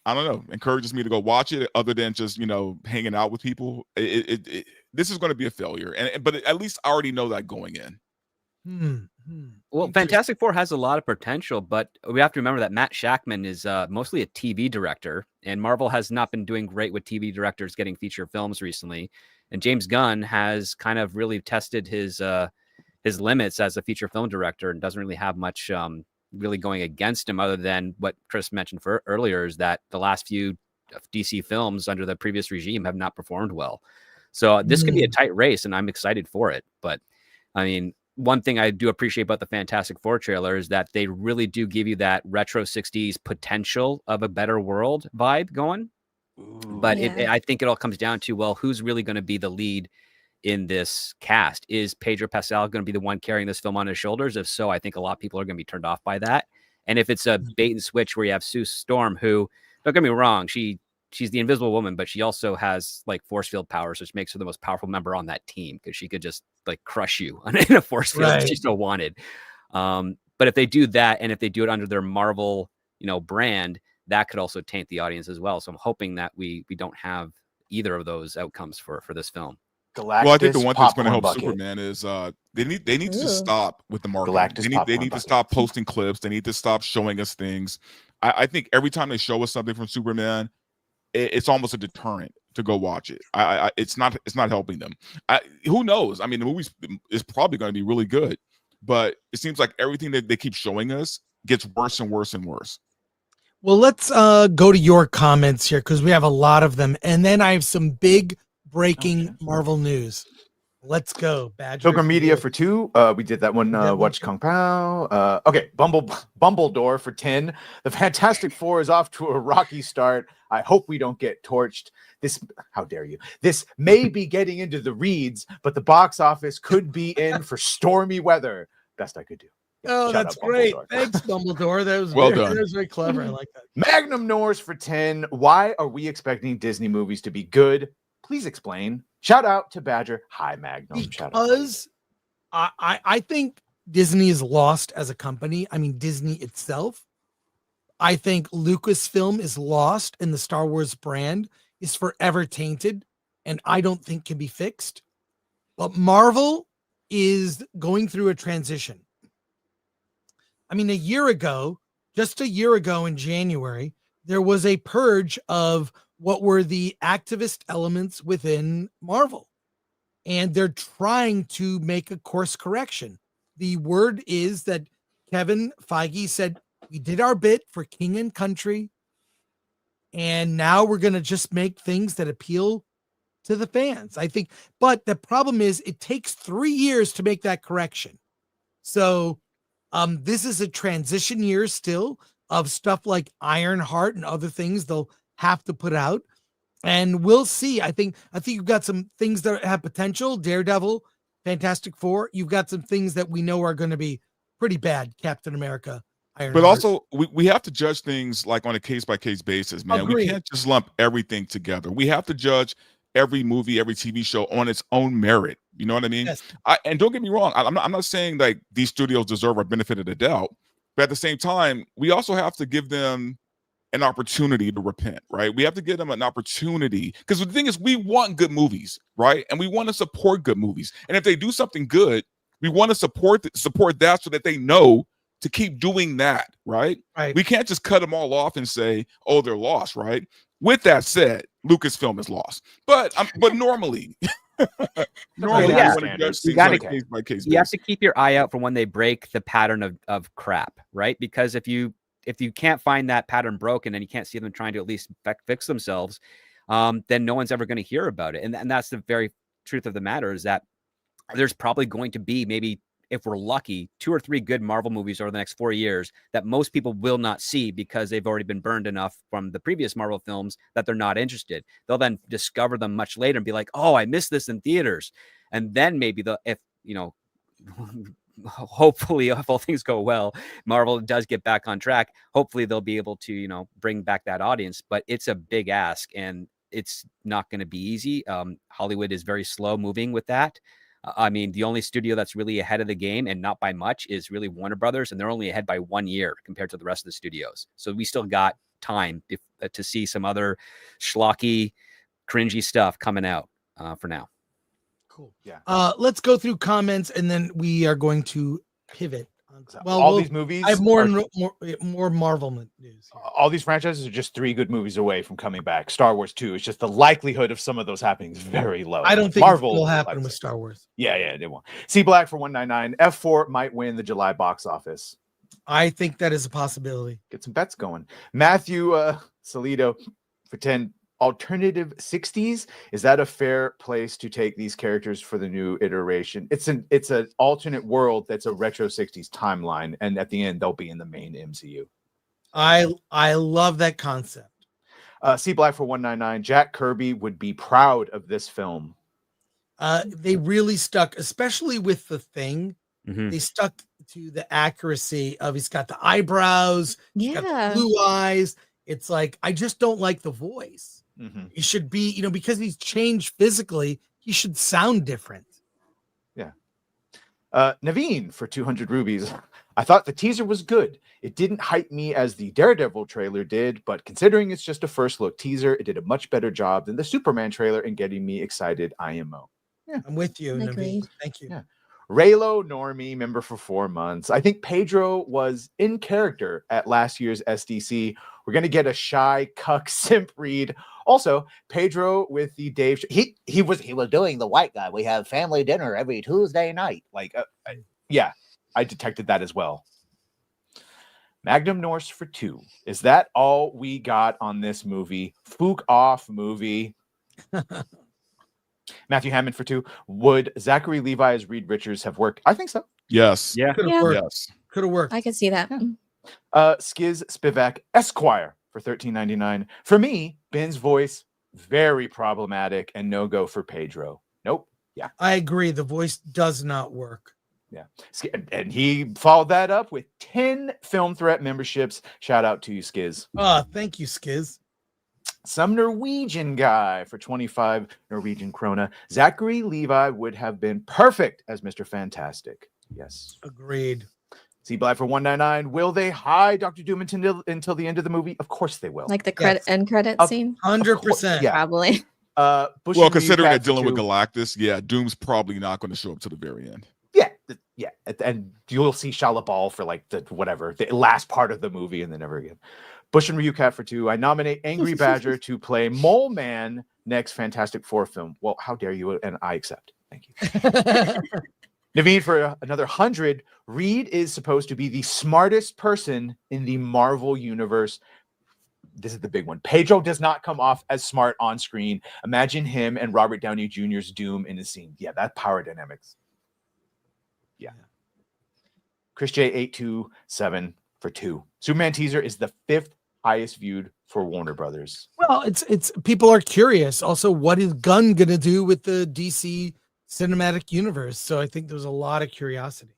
I don't know, encourages me to go watch it other than just, hanging out with people. This is going to be a failure. But at least I already know that going in. Well, Fantastic Four has a lot of potential, but we have to remember that Matt Shakman is mostly a TV director, and Marvel has not been doing great with TV directors getting feature films recently. And James Gunn has kind of really tested his limits as a feature film director and doesn't really have much really going against him, other than what Chris mentioned earlier, is that the last few DC films under the previous regime have not performed well. So this could be a tight race, and I'm excited for it. But I mean, one thing I do appreciate about the Fantastic Four trailer is that they really do give you that retro 60s potential of a better world vibe going. But I think it all comes down to, well, who's really going to be the lead in this cast? Is Pedro Pascal going to be the one carrying this film on his shoulders? If so, I think a lot of people are going to be turned off by that. And if it's a bait and switch where you have Sue Storm, who, don't get me wrong, she's the Invisible Woman, but she also has like force field powers, which makes her the most powerful member on that team, because she could just like crush you in a force field if she still wanted. But if they do that, and if they do it under their Marvel, brand, that could also taint the audience as well. So I'm hoping that we don't have either of those outcomes for this film. Galactus, well, I think the one thing that's going to help bucket. Superman is they need to stop with the marketing. They need to stop posting clips. They need to stop showing us things. I think every time they show us something from Superman, it's almost a deterrent to go watch it. It's not helping them. Who knows? I mean, the movie is probably going to be really good, but it seems like everything that they keep showing us gets worse and worse and worse. Well, let's go to your comments here, because we have a lot of them, and then I have some big breaking Marvel news. Let's go, Badger. Pilgrim Media for 2. We did that one. Watch Kung Pao. Okay, Bumbledore for 10. The Fantastic Four is off to a rocky start. I hope we don't get torched. How dare you? This may be getting into the reeds, but the box office could be in for stormy weather. Best I could do. Oh, Shout that's out great. Bumbledore. Thanks, Dumbledore. That was Well very, done. That was very clever. I like that. Magnum Norse for 10. Why are we expecting Disney movies to be good? Please explain. Shout out to Badger. Hi, Magnum. Shout out. Because I think Disney is lost as a company. I mean, Disney itself. I think Lucasfilm is lost, and the Star Wars brand is forever tainted, and I don't think can be fixed. But Marvel is going through a transition. I mean, just a year ago in January, there was a purge of what were the activist elements within Marvel. And they're trying to make a course correction. The word is that Kevin Feige said, we did our bit for King and Country. And now we're going to just make things that appeal to the fans, I think. But the problem is it takes 3 years to make that correction. So this is a transition year still of stuff like Ironheart and other things they'll have to put out. And we'll see. I think you've got some things that have potential. Daredevil, Fantastic Four. You've got some things that we know are going to be pretty bad. Captain America, Ironheart. But also, we have to judge things like on a case-by-case basis, man. Agreed. We can't just lump everything together. We have to judge every movie, every TV show on its own merit. You know what I mean? Yes. And don't get me wrong. I'm not saying like these studios deserve our benefit of the doubt. But at the same time, we also have to give them an opportunity to repent, right? We have to give them an opportunity, because the thing is, we want good movies, right? And we want to support good movies. And if they do something good, we want to support that so that they know to keep doing that, right? Right. We can't just cut them all off and say, oh, they're lost, right? With that said, Lucasfilm is lost, but normally, normally, Yeah. we want to judge You things gotta- on a case by case. You have to keep your eye out for when they break the pattern of crap, right? Because if you can't find that pattern broken and you can't see them trying to at least fix themselves, then no one's ever going to hear about it. And that's the very truth of the matter, is that there's probably going to be, maybe if we're lucky, 2 or 3 good Marvel movies over the next 4 years that most people will not see because they've already been burned enough from the previous Marvel films that they're not interested. They'll then discover them much later and be like, oh, I missed this in theaters. And then maybe hopefully, if all things go well, Marvel does get back on track. Hopefully they'll be able to, bring back that audience, but it's a big ask and it's not going to be easy. Hollywood is very slow moving with that. I mean, the only studio that's really ahead of the game, and not by much, is really Warner Brothers, and they're only ahead by 1 year compared to the rest of the studios. So we still got time to see some other schlocky, cringy stuff coming out for now. Cool. Yeah. Let's go through comments, and then we are going to pivot. All these movies. I have more Marvel news. All these franchises are just 3 good movies away from coming back. Star Wars 2. It's just the likelihood of some of those happening is very low. I don't think Marvel it will happen with Star Wars. Yeah, they won't. C Black for 199. F4 might win the July box office. I think that is a possibility. Get some bets going. Matthew Salido for 10. Alternative 60s, is that a fair place to take these characters for the new iteration? It's an alternate world that's a retro 60s timeline, and at the end they'll be in the main MCU. I love that concept. C Black for 199. Jack Kirby would be proud of this film. They really stuck, especially with The Thing. Mm-hmm. They stuck to the accuracy of, he's got the eyebrows, he's got the blue eyes. It's like, I just don't like the voice. Mm-hmm. He should be, because he's changed physically, he should sound different. Yeah. Naveen for 200 rubies. I thought the teaser was good. It didn't hype me as the Daredevil trailer did, but considering it's just a first look teaser, it did a much better job than the Superman trailer in getting me excited IMO. Yeah. I'm with you, Agreed. Naveen. Thank you. Yeah. Raylo Normie, member for 4 months. I think Pedro was in character at last year's SDC. We're going to get a shy cuck simp read. Also, Pedro with the Dave. He was doing the white guy. We have family dinner every Tuesday night. Yeah, I detected that as well. Magnum Norse for 2. Is that all we got on this movie? Fook off movie. Matthew Hammond for 2. Would Zachary Levi as Reed Richards have worked? I think so. Yes. Yeah. Could have Yeah. worked. Yes. Could have worked. I can see that. Skiz Spivak Esquire for $13.99. For me, Ben's voice, very problematic and no go for Pedro. Nope. Yeah. I agree. The voice does not work. Yeah. And he followed that up with 10 Film Threat memberships. Shout out to you, Skiz. Thank you, Skiz. Some Norwegian guy for 25 Norwegian krona. Zachary Levi would have been perfect as Mr. Fantastic. Yes. Agreed. C. Black for 199. Will they hide Dr. Doom until the end of the movie? Of course they will. Like the Yes. end credit Of- scene? 100%. Yeah. Probably. Bush Well, and considering they're Reed dealing with for 2. Galactus, yeah, Doom's probably not going to show up to the very end. Yeah. And you'll see Shala Ball for like the last part of the movie and then never again. Bush and Ryukat for 2. I nominate Angry Badger to play Mole Man next Fantastic Four film. Well, how dare you? And I accept. Thank you. Naveen for another 100. Reed is supposed to be the smartest person in the Marvel universe. This is the big one. Pedro does not come off as smart on screen. Imagine him and Robert Downey Jr.'s Doom in the scene. Yeah, that power dynamics. Yeah. Chris J 827 for 2. Superman teaser is the 5th highest viewed for Warner Brothers. Well, it's people are curious. Also, what is Gunn gonna do with the DC cinematic universe? So I think there's a lot of curiosity.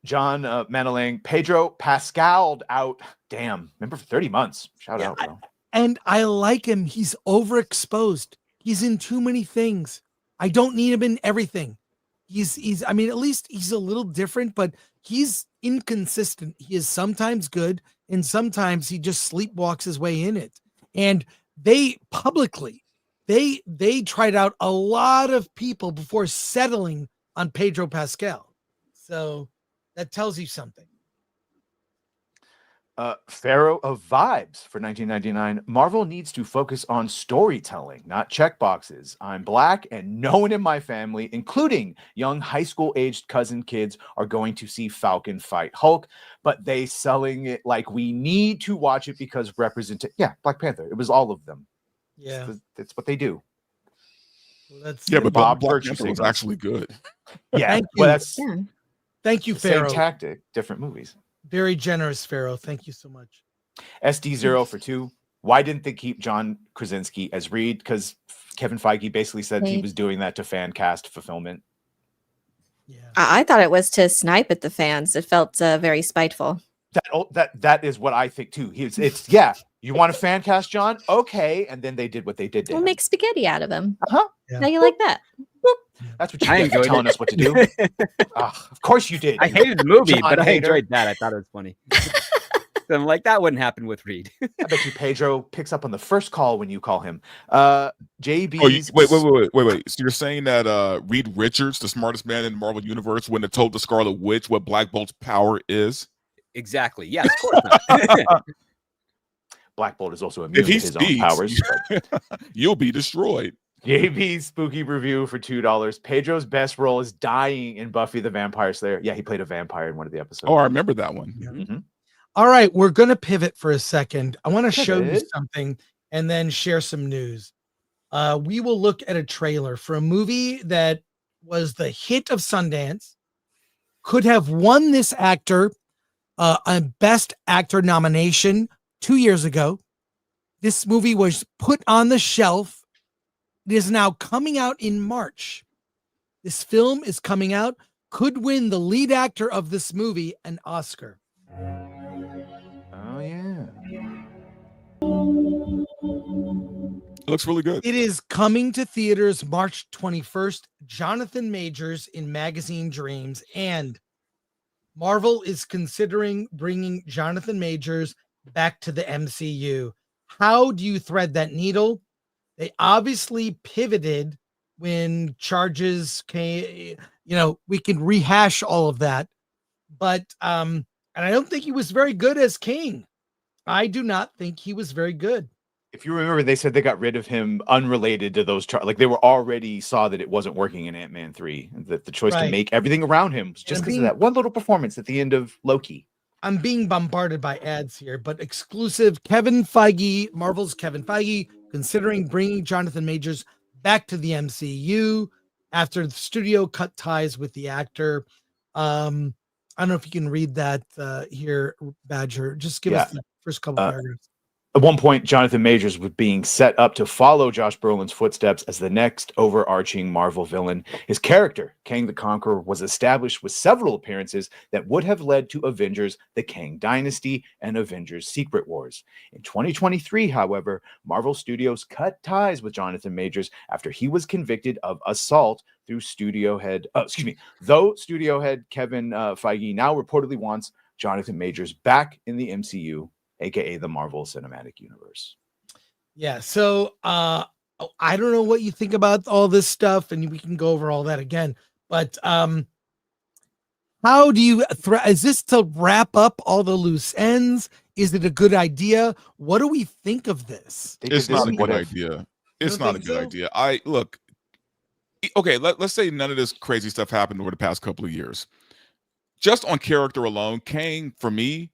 John Manalang, Pedro Pascal'd out. Damn, remember for 30 months. Shout out, bro. And I like him. He's overexposed. He's in too many things. I don't need him in everything. He's I mean, at least he's a little different, but he's inconsistent. He is sometimes good, and sometimes he just sleepwalks his way in it. And they publicly, they tried out a lot of people before settling on Pedro Pascal. So that tells you something. Pharaoh of Vibes for $19.99. Marvel needs to focus on storytelling, not checkboxes. I'm black, and no one in my family, including young high school aged cousin kids, are going to see Falcon fight Hulk, but they selling it like we need to watch it because Yeah, Black Panther. It was all of them. Yeah, That's what they do. well, that's Yeah, but Bob Black Birch Panther was was actually good. Yeah, Thank well, you. that's Yeah. thank you, the same Pharaoh. tactic, different movies. Very generous, Pharaoh. Thank you so much. SD0 for 2. Why didn't they keep John Krasinski as Reed? Because Kevin Feige basically said he was doing that to fan cast fulfillment. Yeah. I thought it was to snipe at the fans. It felt very spiteful. That is what I think too. It's yeah. You want a fan cast, John? Okay, and then they did what they did. To We'll him. make spaghetti out of him. Yeah. How you like that? That's what you I get for enjoyed telling it. us what to do. Of course you did. I hated the movie, John but I hater. enjoyed that. I thought it was funny. I'm like, that wouldn't happen with Reed. I bet you Pedro picks up on the first call when you call him. JB. Oh, wait. So you're saying that Reed Richards, the smartest man in the Marvel Universe, wouldn't have told the Scarlet Witch what Black Bolt's power is? Exactly. Yes, of course not. Black Bolt is also immune If to he his own speaks, powers. you'll be destroyed. JB's spooky review for $2. Pedro's best role is dying in Buffy the Vampire Slayer. Yeah, he played a vampire in one of the episodes. Oh, I remember that one. Mhm. All right, we're going to pivot for a second. I want to show you Pivot? something and then share some news. We will look at a trailer for a movie that was the hit of Sundance, could have won this actor a Best Actor nomination 2 years ago. This movie was put on the shelf. It is now coming out in March. This film is coming out, could win the lead actor of this movie an Oscar. Oh, yeah. It looks really good. It is coming to theaters March 21st. Jonathan Majors in Magazine Dreams, and Marvel is considering bringing Jonathan Majors back to the MCU. How do you thread that needle? They obviously pivoted when charges came. You know, we can rehash all of that, but and I don't think he was very good as King. I do not think he was very good. If you remember, they said they got rid of him unrelated to those charges. Like they were already saw that it wasn't working in Ant-Man 3. That the choice to Right. make everything around him was just because of that one little performance at the end of Loki. I'm being bombarded by ads here, but exclusive Kevin Feige, Marvel's Kevin Feige considering bringing Jonathan Majors back to the MCU after the studio cut ties with the actor. I don't know if you can read that here, Badger. Just give us the first couple paragraphs. At one point, Jonathan Majors was being set up to follow Josh Brolin's footsteps as the next overarching Marvel villain. His character, Kang the Conqueror, was established with several appearances that would have led to Avengers: The Kang Dynasty and Avengers: Secret Wars. In 2023, however, Marvel Studios cut ties with Jonathan Majors after he was convicted of assault through studio head Kevin Feige now reportedly wants Jonathan Majors back in the MCU, aka the Marvel Cinematic Universe. Yeah, so I don't know what you think about all this stuff, and we can go over all that again. But how do you is this to wrap up all the loose ends? Is it a good idea? What do we think of this? It's not a good idea. It's not a good idea. Let's say none of this crazy stuff happened over the past couple of years. Just on character alone, Kang, for me,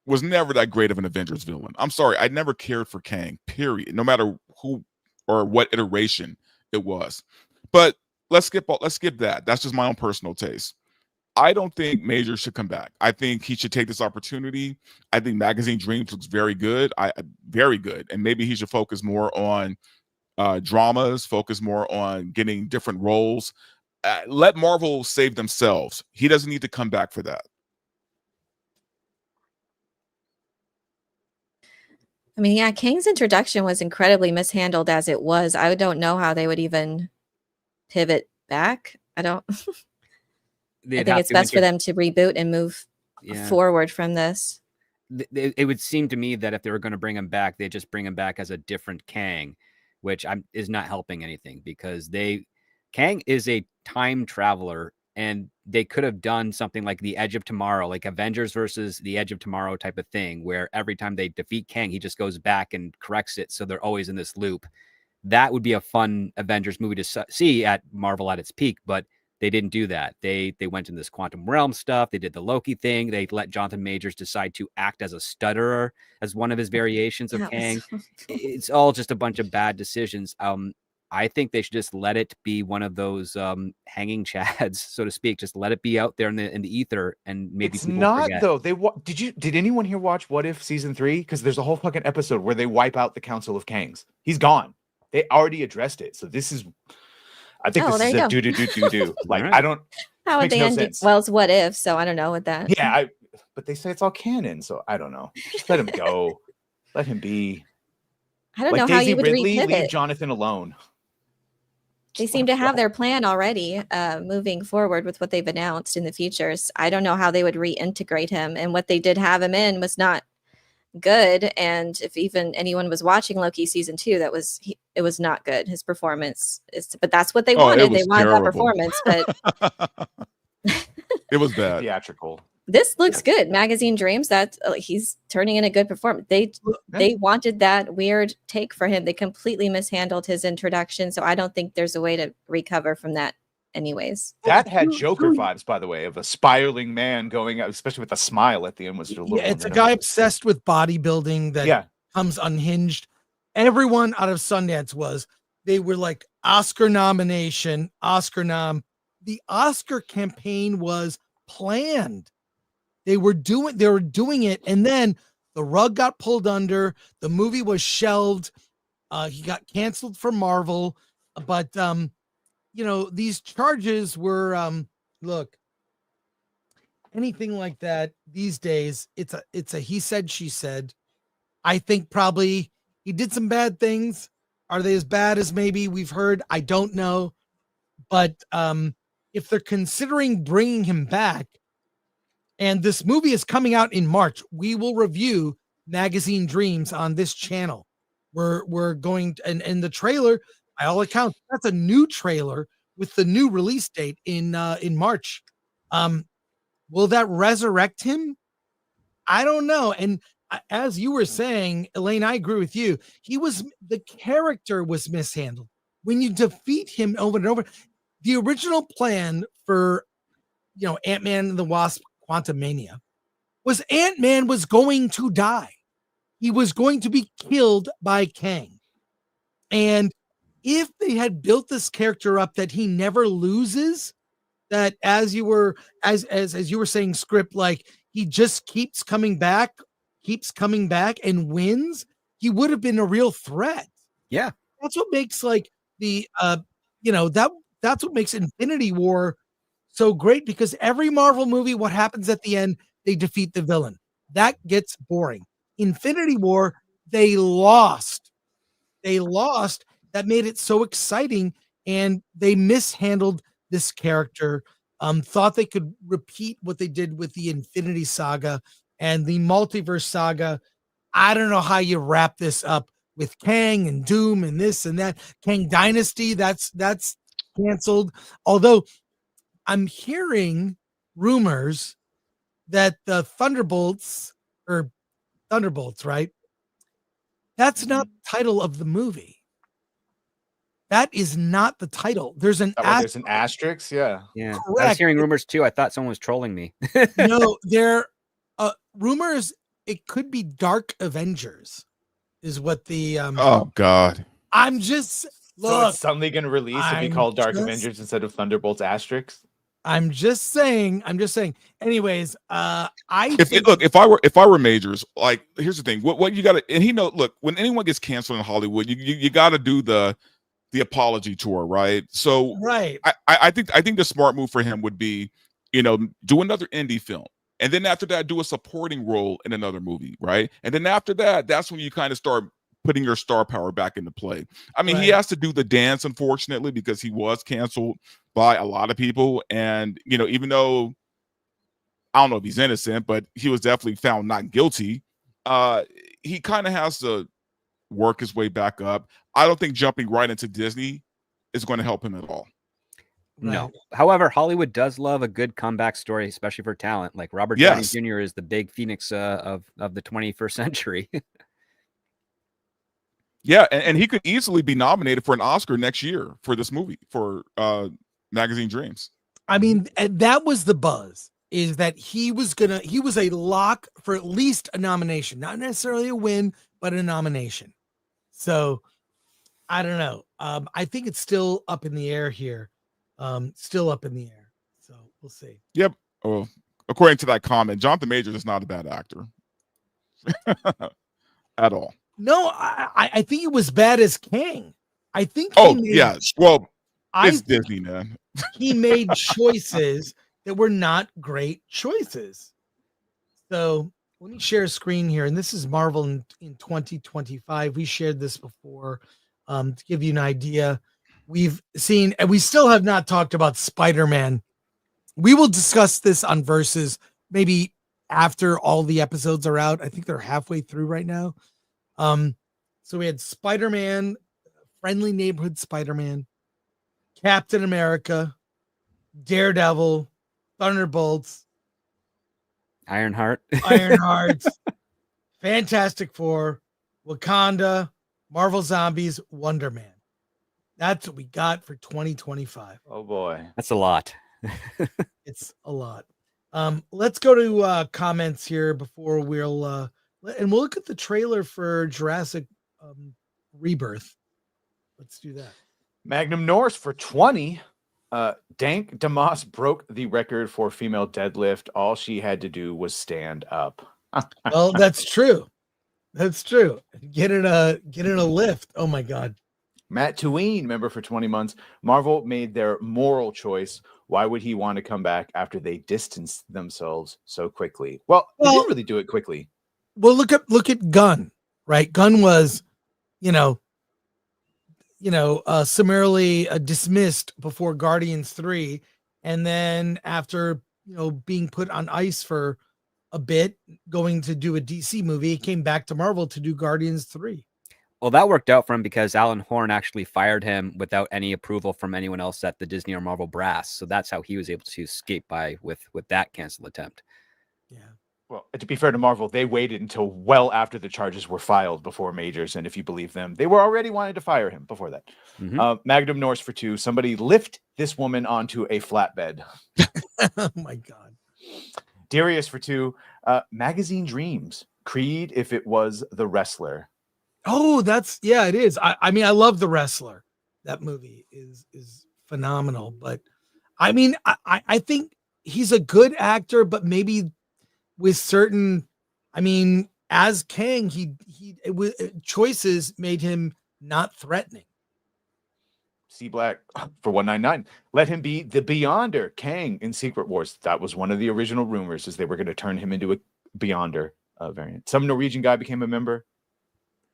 was never that great of an Avengers villain. I'm sorry, I never cared for Kang, period, no matter who or what iteration it was. But let's skip that. That's just my own personal taste. I don't think Major should come back. I think he should take this opportunity. I think Magazine Dreams looks very good. Very good. And maybe he should focus more on dramas, focus more on getting different roles. Let Marvel save themselves. He doesn't need to come back for that. I mean, yeah, Kang's introduction was incredibly mishandled as it was. I don't know how they would even pivot back. I think it's best for them to reboot and move forward from this. It would seem to me that if they were going to bring him back, they'd just bring him back as a different Kang, which is not helping anything, because Kang is a time traveler, and they could have done something like the Edge of Tomorrow, like Avengers versus the Edge of Tomorrow type of thing, where every time they defeat Kang, he just goes back and corrects it. So they're always in this loop. That would be a fun Avengers movie to see at Marvel at its peak, but they didn't do that. They went in this quantum realm stuff. They did the Loki thing. They let Jonathan Majors decide to act as a stutterer as one of his variations of Kang. It's all just a bunch of bad decisions. I think they should just let it be one of those hanging chads, so to speak. Just let it be out there in the ether, and maybe it's people not forget. Though. Did anyone here watch What If season 3? Because there's a whole fucking episode where they wipe out the Council of Kangs. He's gone. They already addressed it. So this is, I think this is a do. Like Right. I don't. How would they end it? Well, it's What If, so I don't know what that. Yeah, but they say it's all canon, so I don't know. Just let him go. Let him be. I don't like know Daisy how you would Ridley, repivot. leave Jonathan alone. They seem to have their plan already moving forward with what they've announced in the futures. I don't know how they would reintegrate him, and what they did have him in was not good. And if even anyone was watching Loki season 2, it was not good. His performance but that's what they wanted. They wanted that performance, but it was bad. Theatrical. This looks good. Magazine Dreams, that he's turning in a good performance. They wanted that weird take for him. They completely mishandled his introduction, so I don't think there's a way to recover from that anyways. That had Joker vibes, by the way, of a spiraling man going out, especially with a smile at the end. Was a little it's a guy obsessed with bodybuilding that comes unhinged. Everyone out of Sundance they were like Oscar nomination, Oscar nom. The Oscar campaign was planned. They were doing it, and then the rug got pulled under. The movie was shelved. He got canceled from Marvel, but these charges were look, anything like that these days, it's a he said, she said. I think probably he did some bad things. Are they as bad as maybe we've heard? I don't know, but if they're considering bringing him back. And this movie is coming out in March. We will review Magazine Dreams on this channel. We're going to, and the trailer, by all accounts, that's a new trailer with the new release date in March. Will that resurrect him? I don't know. And as you were saying, Elaine, I agree with you. The character was mishandled. When you defeat him over and over, the original plan for Ant-Man and the Wasp Quantumania was Ant-Man was going to die. He was going to be killed by Kang. And if they had built this character up that he never loses, that as you were saying, script, like he just keeps coming back and wins, he would have been a real threat. Yeah. That's what makes like the that's what makes Infinity War so great, because every Marvel movie, what happens at the end, they defeat the villain. That gets boring. Infinity War, they lost. That made it so exciting, and they mishandled this character. Thought they could repeat what they did with the Infinity Saga and the Multiverse Saga. I don't know how you wrap this up with Kang and Doom and this and that. Kang Dynasty, that's canceled. Although I'm hearing rumors that the Thunderbolts, right? That's not the title of the movie. That is not the title. There's an asterisk. Yeah. Yeah. Correct. I was hearing rumors too. I thought someone was trolling me. No, there rumors. It could be Dark Avengers, is what the Oh God. I'm just So it's suddenly going to release and be called Dark just- Avengers instead of Thunderbolts asterisk. I'm just saying. Anyways, If I were Majors, like, here's the thing. What you got to, and look, when anyone gets canceled in Hollywood, you got to do the apology tour, right? So right. I think the smart move for him would be, do another indie film, and then after that, do a supporting role in another movie, right? And then after that, that's when you kind of start putting your star power back into play. I mean, he has to do the dance, unfortunately, because he was canceled by a lot of people. And, even though I don't know if he's innocent, but he was definitely found not guilty, he kind of has to work his way back up. I don't think jumping right into Disney is going to help him at all. No. However, Hollywood does love a good comeback story, especially for talent. Like Robert Downey Jr. is the big phoenix of the 21st century. Yeah, and he could easily be nominated for an Oscar next year for this movie, for Magazine Dreams. I mean, that was the buzz, is that he was a lock for at least a nomination, not necessarily a win, but a nomination. So I don't know. I think it's still up in the air here. Still up in the air. So we'll see. Yep. Oh, according to that comment, Jonathan Majors is not a bad actor at all. No, I think it was bad as Kang. I think. Well, it's Disney, man. He made choices that were not great choices. So let me share a screen here, and this is Marvel in 2025. We shared this before to give you an idea. We've seen, and we still have not talked about Spider-Man. We will discuss this on Versus maybe after all the episodes are out. I think they're halfway through right now. So we had Spider-Man, Friendly Neighborhood Spider-Man, Captain America, Daredevil, Thunderbolts, Ironheart, Fantastic Four, Wakanda, Marvel Zombies, Wonder Man. That's what we got for 2025. Oh boy. That's a lot. It's a lot. Let's go to comments here before we'll look at the trailer for Jurassic Rebirth. Let's do that. Magnum Norse for 20. Dank DeMoss broke the record for female deadlift. All she had to do was stand up. Well, that's true. That's true. Get in a lift. Oh my God. Matt Tween, member for 20 months. Marvel made their moral choice. Why would he want to come back after they distanced themselves so quickly? Well, they didn't really do it quickly. Well, look at Gunn, right? Gunn was, summarily dismissed before Guardians 3, and then after being put on ice for a bit, going to do a DC movie, he came back to Marvel to do Guardians 3. Well, that worked out for him because Alan Horn actually fired him without any approval from anyone else at the Disney or Marvel brass. So that's how he was able to escape by with that cancel attempt. Yeah. Well, to be fair to Marvel, they waited until well after the charges were filed before Majors, and if you believe them, they were already wanting to fire him before that. Mm-hmm. Magnum Norse for 2. Somebody lift this woman onto a flatbed. Oh my God. Darius for 2. Magazine Dreams. Creed if it was the wrestler. Oh, it is. I mean, I love The Wrestler. That movie is phenomenal. But I mean, I think he's a good actor, but maybe with certain, I mean, as Kang, choices made him not threatening. C Black for 199. Let him be the Beyonder, Kang in Secret Wars. That was one of the original rumors, is they were going to turn him into a Beyonder variant. Some Norwegian guy became a member.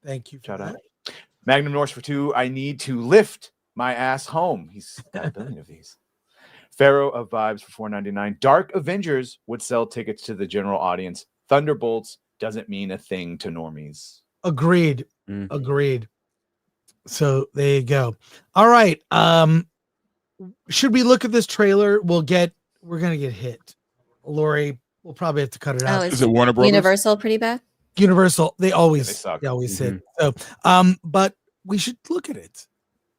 Thank you for Shout that. out. Magnum Norse for 2. I need to lift my ass home. He's got a billion of these. Pharaoh of Vibes for 499. Dark Avengers would sell tickets to the general audience. Thunderbolts doesn't mean a thing to normies. Agreed. Agreed. So there you go. All right. Should we look at this trailer? We're gonna get hit. Lori, we'll probably have to cut it out. Is it Warner Brothers? Universal pretty bad? Universal. They always suck. hit. So but we should look at it.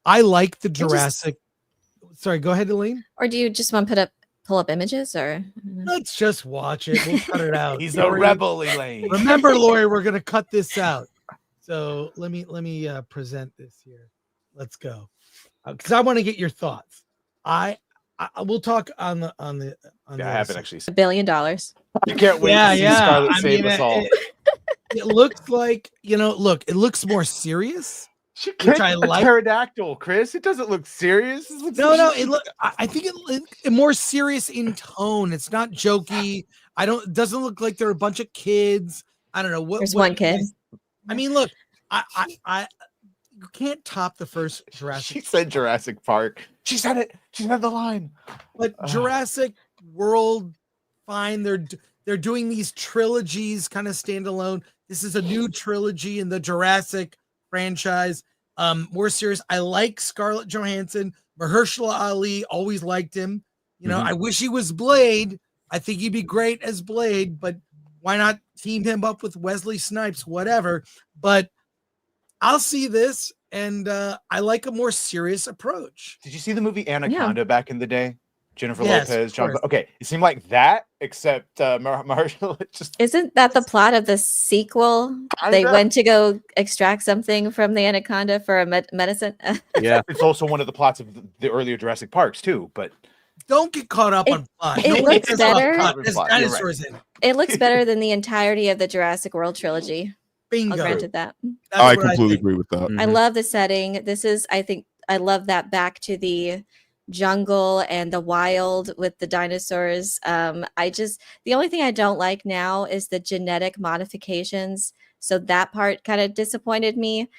I like the Jurassic. Sorry, go ahead, Elaine. Or do you just want to pull up images, or Let's just watch it. We'll cut it out. He's a rebel, Elaine. Remember, Lori, we're gonna cut this out. So let me present this here. Let's go, because I want to get your thoughts. I will talk on the. I haven't actually $1 billion. I can't wait to see Scarlet save us all. It looks like, it looks more serious. She which I like. Pterodactyl, Chris. It doesn't look serious. I think it more serious in tone. It's not jokey. It doesn't look like they're a bunch of kids. I don't know what. There's one kid. I mean, look, you can't top the first Jurassic. She said Jurassic Park. She said it. She said the line. But Jurassic World, fine. They're doing these trilogies, kind of standalone. This is a new trilogy in the Jurassic franchise. More serious. I like Scarlett Johansson. Mahershala Ali, always liked him. I wish he was Blade. I think he'd be great as Blade, but why not team him up with Wesley Snipes, whatever. But I'll see this, and I like a more serious approach. Did you see the movie Anaconda back in the day? Jennifer Yes, Lopez, of John. course. Okay, it seemed like that, except Mahershala just. Isn't that the plot of the sequel? They went to go extract something from the anaconda for a medicine. Yeah, it's also one of the plots of the earlier Jurassic Parks too. But don't get caught up on plot. It looks better. There's dinosaurs in it. It looks better than the entirety of the Jurassic World trilogy. Bingo. I'll granted that. I completely agree with that. I love the setting. I love that back to the jungle and the wild with the dinosaurs. The only thing I don't like now is the genetic modifications. So that part kind of disappointed me.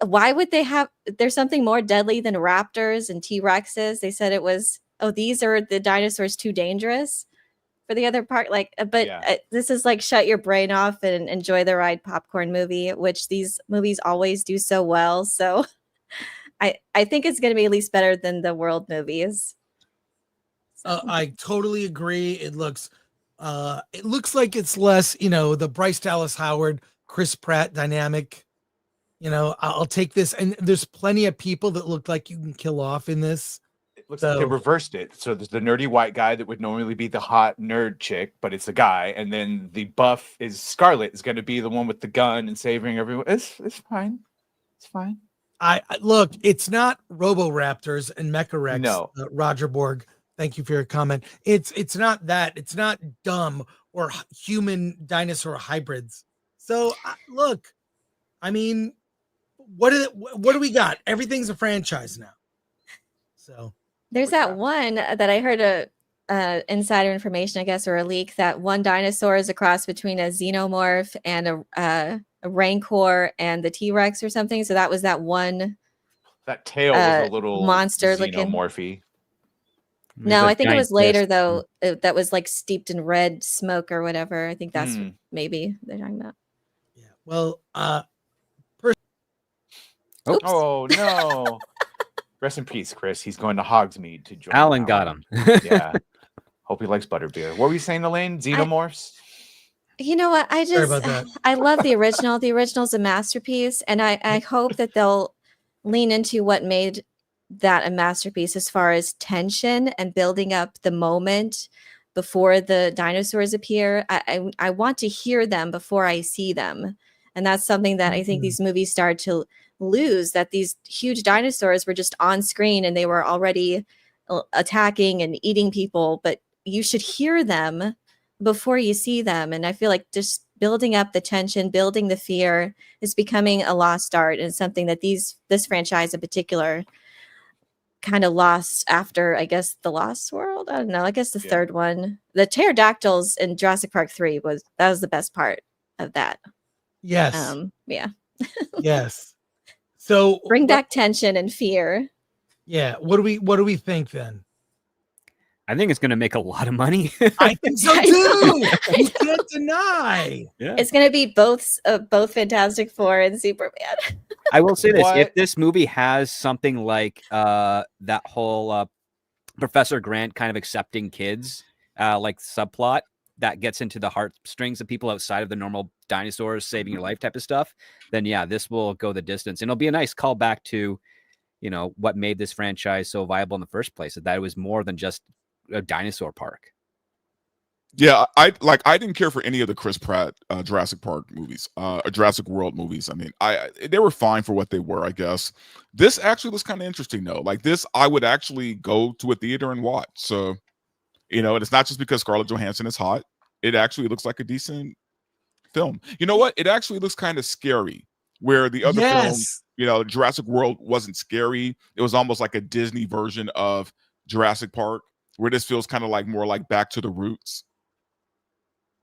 Why would they have? There's something more deadly than raptors and T-Rexes. They said it was, these are the dinosaurs too dangerous for the other part. This is like shut your brain off and enjoy the ride popcorn movie, which these movies always do so well. So I think it's going to be at least better than the world movies. I totally agree. It looks like it's less, the Bryce Dallas Howard, Chris Pratt dynamic. I'll take this. And there's plenty of people that look like you can kill off in this. It looks like they reversed it. So there's the nerdy white guy that would normally be the hot nerd chick, but it's a guy. And then the buff is Scarlett is going to be the one with the gun and saving everyone. It's fine. It's fine. Look, it's not Roboraptors and Mecha-Rex. No. Roger Borg, thank you for your comment. It's not that. It's not dumb or human dinosaur hybrids. So look, I mean, what do we got? Everything's a franchise now. So there's that one that I heard insider information, I guess, or a leak, that one dinosaur is a cross between a xenomorph and a rancor and the T-Rex or something. So that was that one. That tail was a little monster looking. Xenomorphy. No, I think it was later though. That was like steeped in red smoke or whatever. I think that's maybe they're talking about. Yeah. Well, oh no. Rest in peace, Chris. He's going to Hogsmeade to join. Alan got him. Yeah. Hope he likes butterbeer. What were you saying, Elaine? Xenomorphs? You know what? I love the original. The original's a masterpiece. And I hope that they'll lean into what made that a masterpiece as far as tension and building up the moment before the dinosaurs appear. I want to hear them before I see them. And that's something that I think these movies started to lose, that these huge dinosaurs were just on screen and they were already attacking and eating people, but you should hear them before you see them. And I feel like just building up the tension, building the fear is becoming a lost art, and something that this franchise in particular kind of lost after, I guess, the Lost World. I don't know. I guess the third one, the pterodactyls in Jurassic Park 3 was the best part of that. Yes. Yeah. Yes. So Bring back tension and fear. Yeah. What do we think then? I think it's going to make a lot of money. I think so too. You can't deny. Yeah. It's going to be both Fantastic Four and Superman. I will say this: if this movie has something like that whole Professor Grant kind of accepting kids like subplot that gets into the heartstrings of people outside of the normal dinosaurs saving your life type of stuff, then yeah, this will go the distance, and it'll be a nice callback to, you know, what made this franchise so viable in the first place. That it was more than just a dinosaur park. Yeah, I didn't care for any of the Chris Pratt Jurassic Park movies, Jurassic World movies. I mean, they were fine for what they were, I guess. This actually was kind of interesting though. Like this, I would actually go to a theater and watch. So, you know, and it's not just because Scarlett Johansson is hot. It actually looks like a decent film. You know what? It actually looks kind of scary. Where the other films, you know, Jurassic World wasn't scary. It was almost like a Disney version of Jurassic Park, where this feels kind of like more like back to the roots.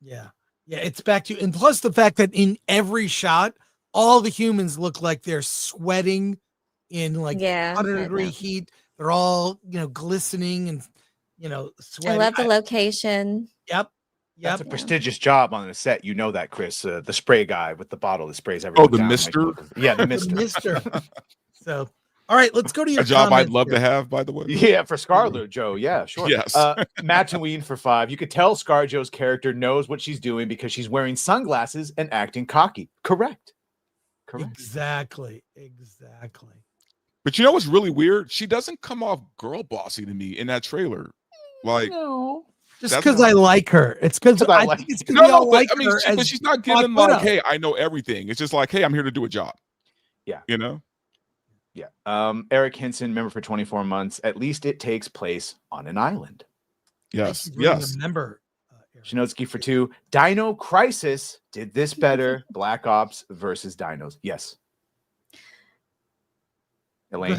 Yeah. Yeah, it's back to, and plus the fact that in every shot, all the humans look like they're sweating in like 100-degree heat. They're all, you know, glistening and, you know, sweating. I love the location. Yep. That's a prestigious job on the set. You know that, Chris. The spray guy with the bottle that sprays everything. Oh, the down. mister? Yeah, the mister. Mister. So, all right, let's go to your a job I'd comments love here. to have, by the way. Yeah, for Scarlett Joe. Yeah, sure. Yes. Matt and Ween for 5. You could tell ScarJo's character knows what she's doing because she's wearing sunglasses and acting cocky. Correct. Exactly. But you know what's really weird? She doesn't come off girl bossy to me in that trailer. Like, no. Just because I like her. It's because I think it's because we all like her. But she's not giving like, hey, I know everything. It's just like, hey, I'm here to do a job. Yeah. You know? Yeah. Eric Hinson, member for 24 months. At least it takes place on an island. Yes. Yes. Member. Shinotsky for 2. Dino Crisis did this better. Black Ops versus Dinos. Yes. Elaine,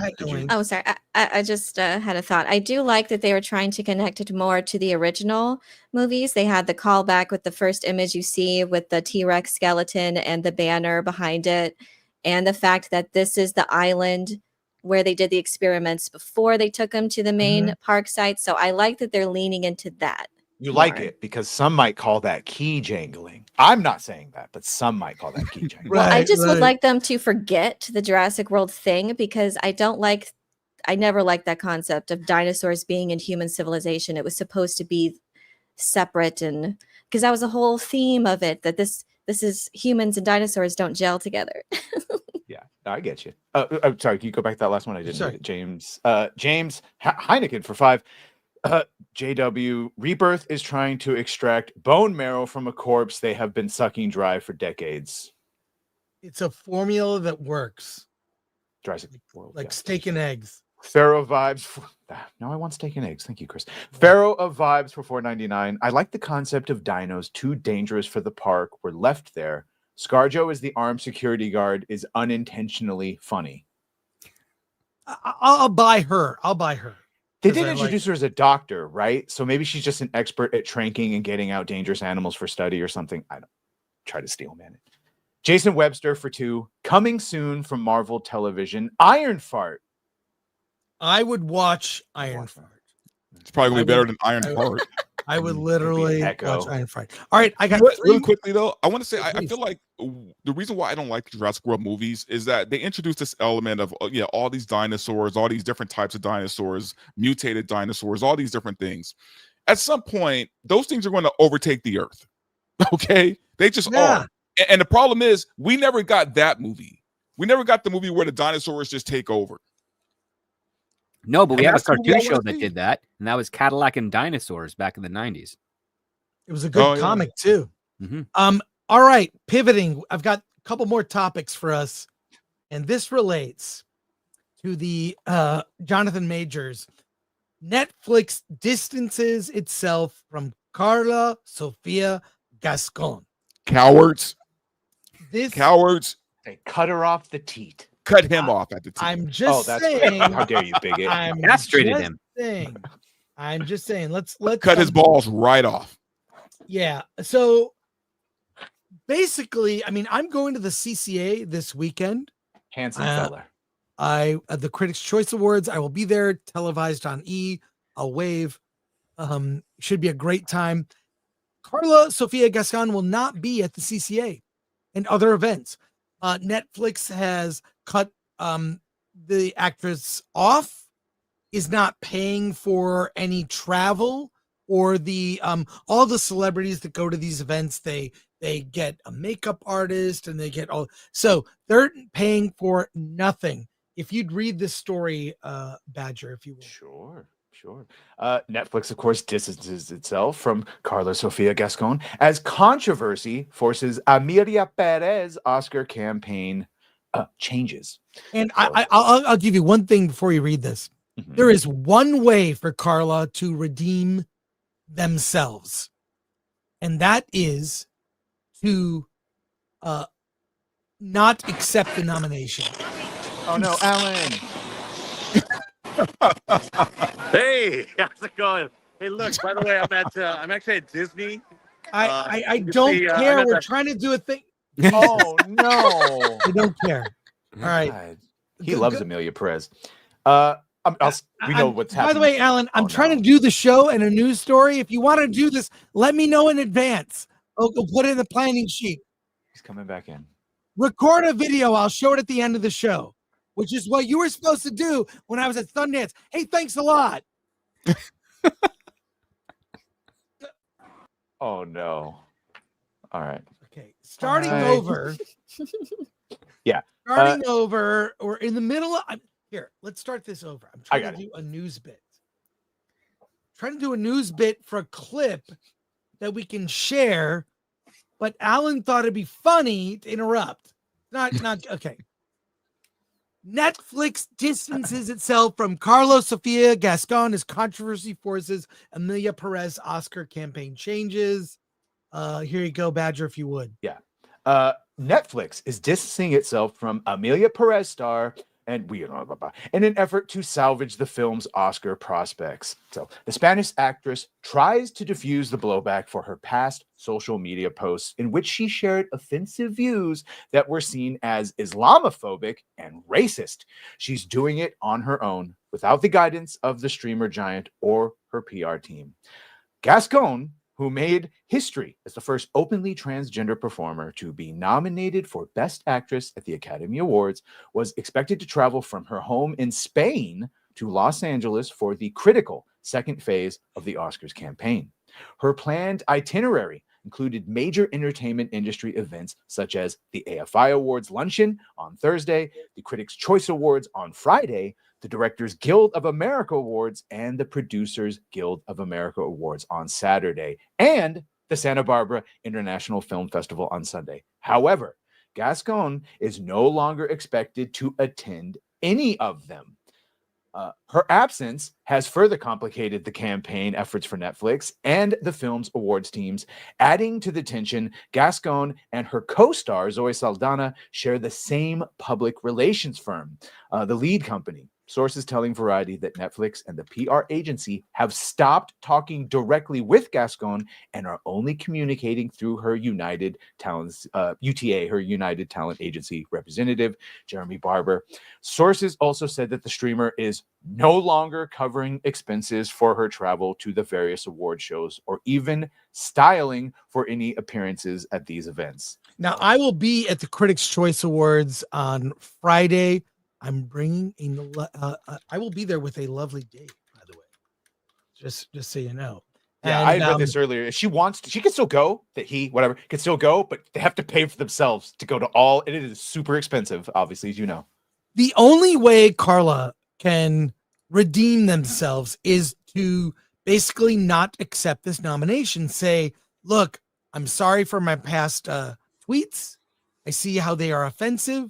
Oh, sorry. I just had a thought. I do like that they were trying to connect it more to the original movies. They had the callback with the first image you see with the T-Rex skeleton and the banner behind it. And the fact that this is the island where they did the experiments before they took them to the main park site. So I like that they're leaning into that. You like it because some might call that key jangling. I'm not saying that, but some might call that key jangling. Well, I just would like them to forget the Jurassic World thing, because I never liked that concept of dinosaurs being in human civilization. It was supposed to be separate, and because that was the whole theme of it, that this is humans and dinosaurs don't gel together. Yeah, I get you. I'm sorry, can you go back to that last one? I didn't read it. James Heineken for 5. JW, Rebirth is trying to extract bone marrow from a corpse they have been sucking dry for decades. It's a formula that works. Jurassic World, like steak and eggs. Pharaoh vibes. Now I want steak and eggs. Thank you, Chris. Pharaoh of vibes for $4.99. I like the concept of dinos too dangerous for the park were left there. ScarJo as the armed security guard is unintentionally funny. I'll buy her. They did introduce her as a doctor, right? So maybe she's just an expert at tranking and getting out dangerous animals for study or something. I don't try to steel man it. Jason Webster for 2. Coming soon from Marvel Television. Iron Fart. I would watch Iron Fart. It's probably better than Iron Fart. I would literally watch Iron Fart. All right, I got really quickly though. I want to say I feel like the reason why I don't like Jurassic World movies is that they introduced this element of all these dinosaurs, all these different types of dinosaurs, mutated dinosaurs, all these different things. At some point, those things are going to overtake the Earth. Okay, they just are. And the problem is, we never got that movie. We never got the movie where the dinosaurs just take over. No, but we have a cartoon show that did that, and that was Cadillac and Dinosaurs back in the 90s. It was a good comic too. All right, pivoting. I've got couple more topics for us, and this relates to the Jonathan Majors. Netflix distances itself from Karla, Sofía, Gascón. Cowards. This Cowards. They cut her off the teat. Cut him off at the teat. I'm just That's saying. how dare you, bigot? I'm Castrated just him. saying. I'm just saying. Let's Cut his balls right off. Yeah. So basically, I mean, I'm going to the CCA this weekend. Handsome fella. At the Critics' Choice Awards. I will be there, televised on E. I'll wave. Should be a great time. Karla, Sofía, Gascón will not be at the CCA and other events. Netflix has cut the actress off, is not paying for any travel or the all the celebrities that go to these events. They get a makeup artist and they get all, so they're paying for nothing. If you'd read this story, Badger, if you will. Sure. Netflix, of course, distances itself from Karla, Sofía, Gascón as controversy forces Emilia Pérez Oscar campaign changes. And I'll give you one thing before you read this. Mhm. There is one way for Karla to redeem themselves, and that is to not accept the nomination. Oh no, Alan. Hey, how's it going? Hey, look, by the way, I'm actually at Disney. I you don't see, care. I'm at We're the- trying to do a thing. Oh no. I don't care. All right. God. He Good- loves good. Emilia Perez. We know what's happening. By the way, Alan, I'm Oh, trying no. to do the show and a news story. If you want to do this, let me know in advance. I'll put it in the planning sheet. He's coming back in. Record a video. I'll show it at the end of the show, which is what you were supposed to do when I was at Sundance. Hey, thanks a lot. Oh no. All right. Okay, starting Hi. over. Yeah. Starting over. We're in the middle of. Here, let's start this over. I'm I trying got to do a news bit. Trying to do a news bit for a clip that we can share, but Alan thought it'd be funny to interrupt. Not okay. Netflix distances itself from Karla, Sofía, Gascón as controversy forces Emilia Perez Oscar campaign changes. Here you go, Badger, if you would. Yeah. Netflix is distancing itself from Emilia Perez star and in an effort to salvage the film's Oscar prospects. So the Spanish actress tries to diffuse the blowback for her past social media posts in which she shared offensive views that were seen as Islamophobic and racist. She's doing it on her own without the guidance of the streamer giant or her PR team. Gascón, who made history as the first openly transgender performer to be nominated for Best Actress at the Academy Awards, was expected to travel from her home in Spain to Los Angeles for the critical second phase of the Oscars campaign. Her planned itinerary included major entertainment industry events such as the AFI Awards luncheon on Thursday, the Critics' Choice Awards on Friday, the Directors Guild of America Awards, and the Producers Guild of America Awards on Saturday, and the Santa Barbara International Film Festival on Sunday. However, Gascón is no longer expected to attend any of them. Her absence has further complicated the campaign efforts for Netflix and the film's awards teams. Adding to the tension, Gascón and her co-star Zoe Saldana share the same public relations firm, the lead company. Sources telling Variety that Netflix and the PR agency have stopped talking directly with Gascón and are only communicating through her United Talents, UTA, her United Talent Agency representative, Jeremy Barber. Sources also said that the streamer is no longer covering expenses for her travel to the various award shows or even styling for any appearances at these events. Now, I will be at the Critics' Choice Awards on Friday. I'm bringing I will be there with a lovely date, by the way. Just so you know. Yeah, And, I had read this earlier. If she wants to, she can still go. Can still go, but they have to pay for themselves to go to all. And it is super expensive, obviously, as you know. The only way Karla can redeem themselves is to basically not accept this nomination. Say, look, I'm sorry for my past tweets. I see how they are offensive.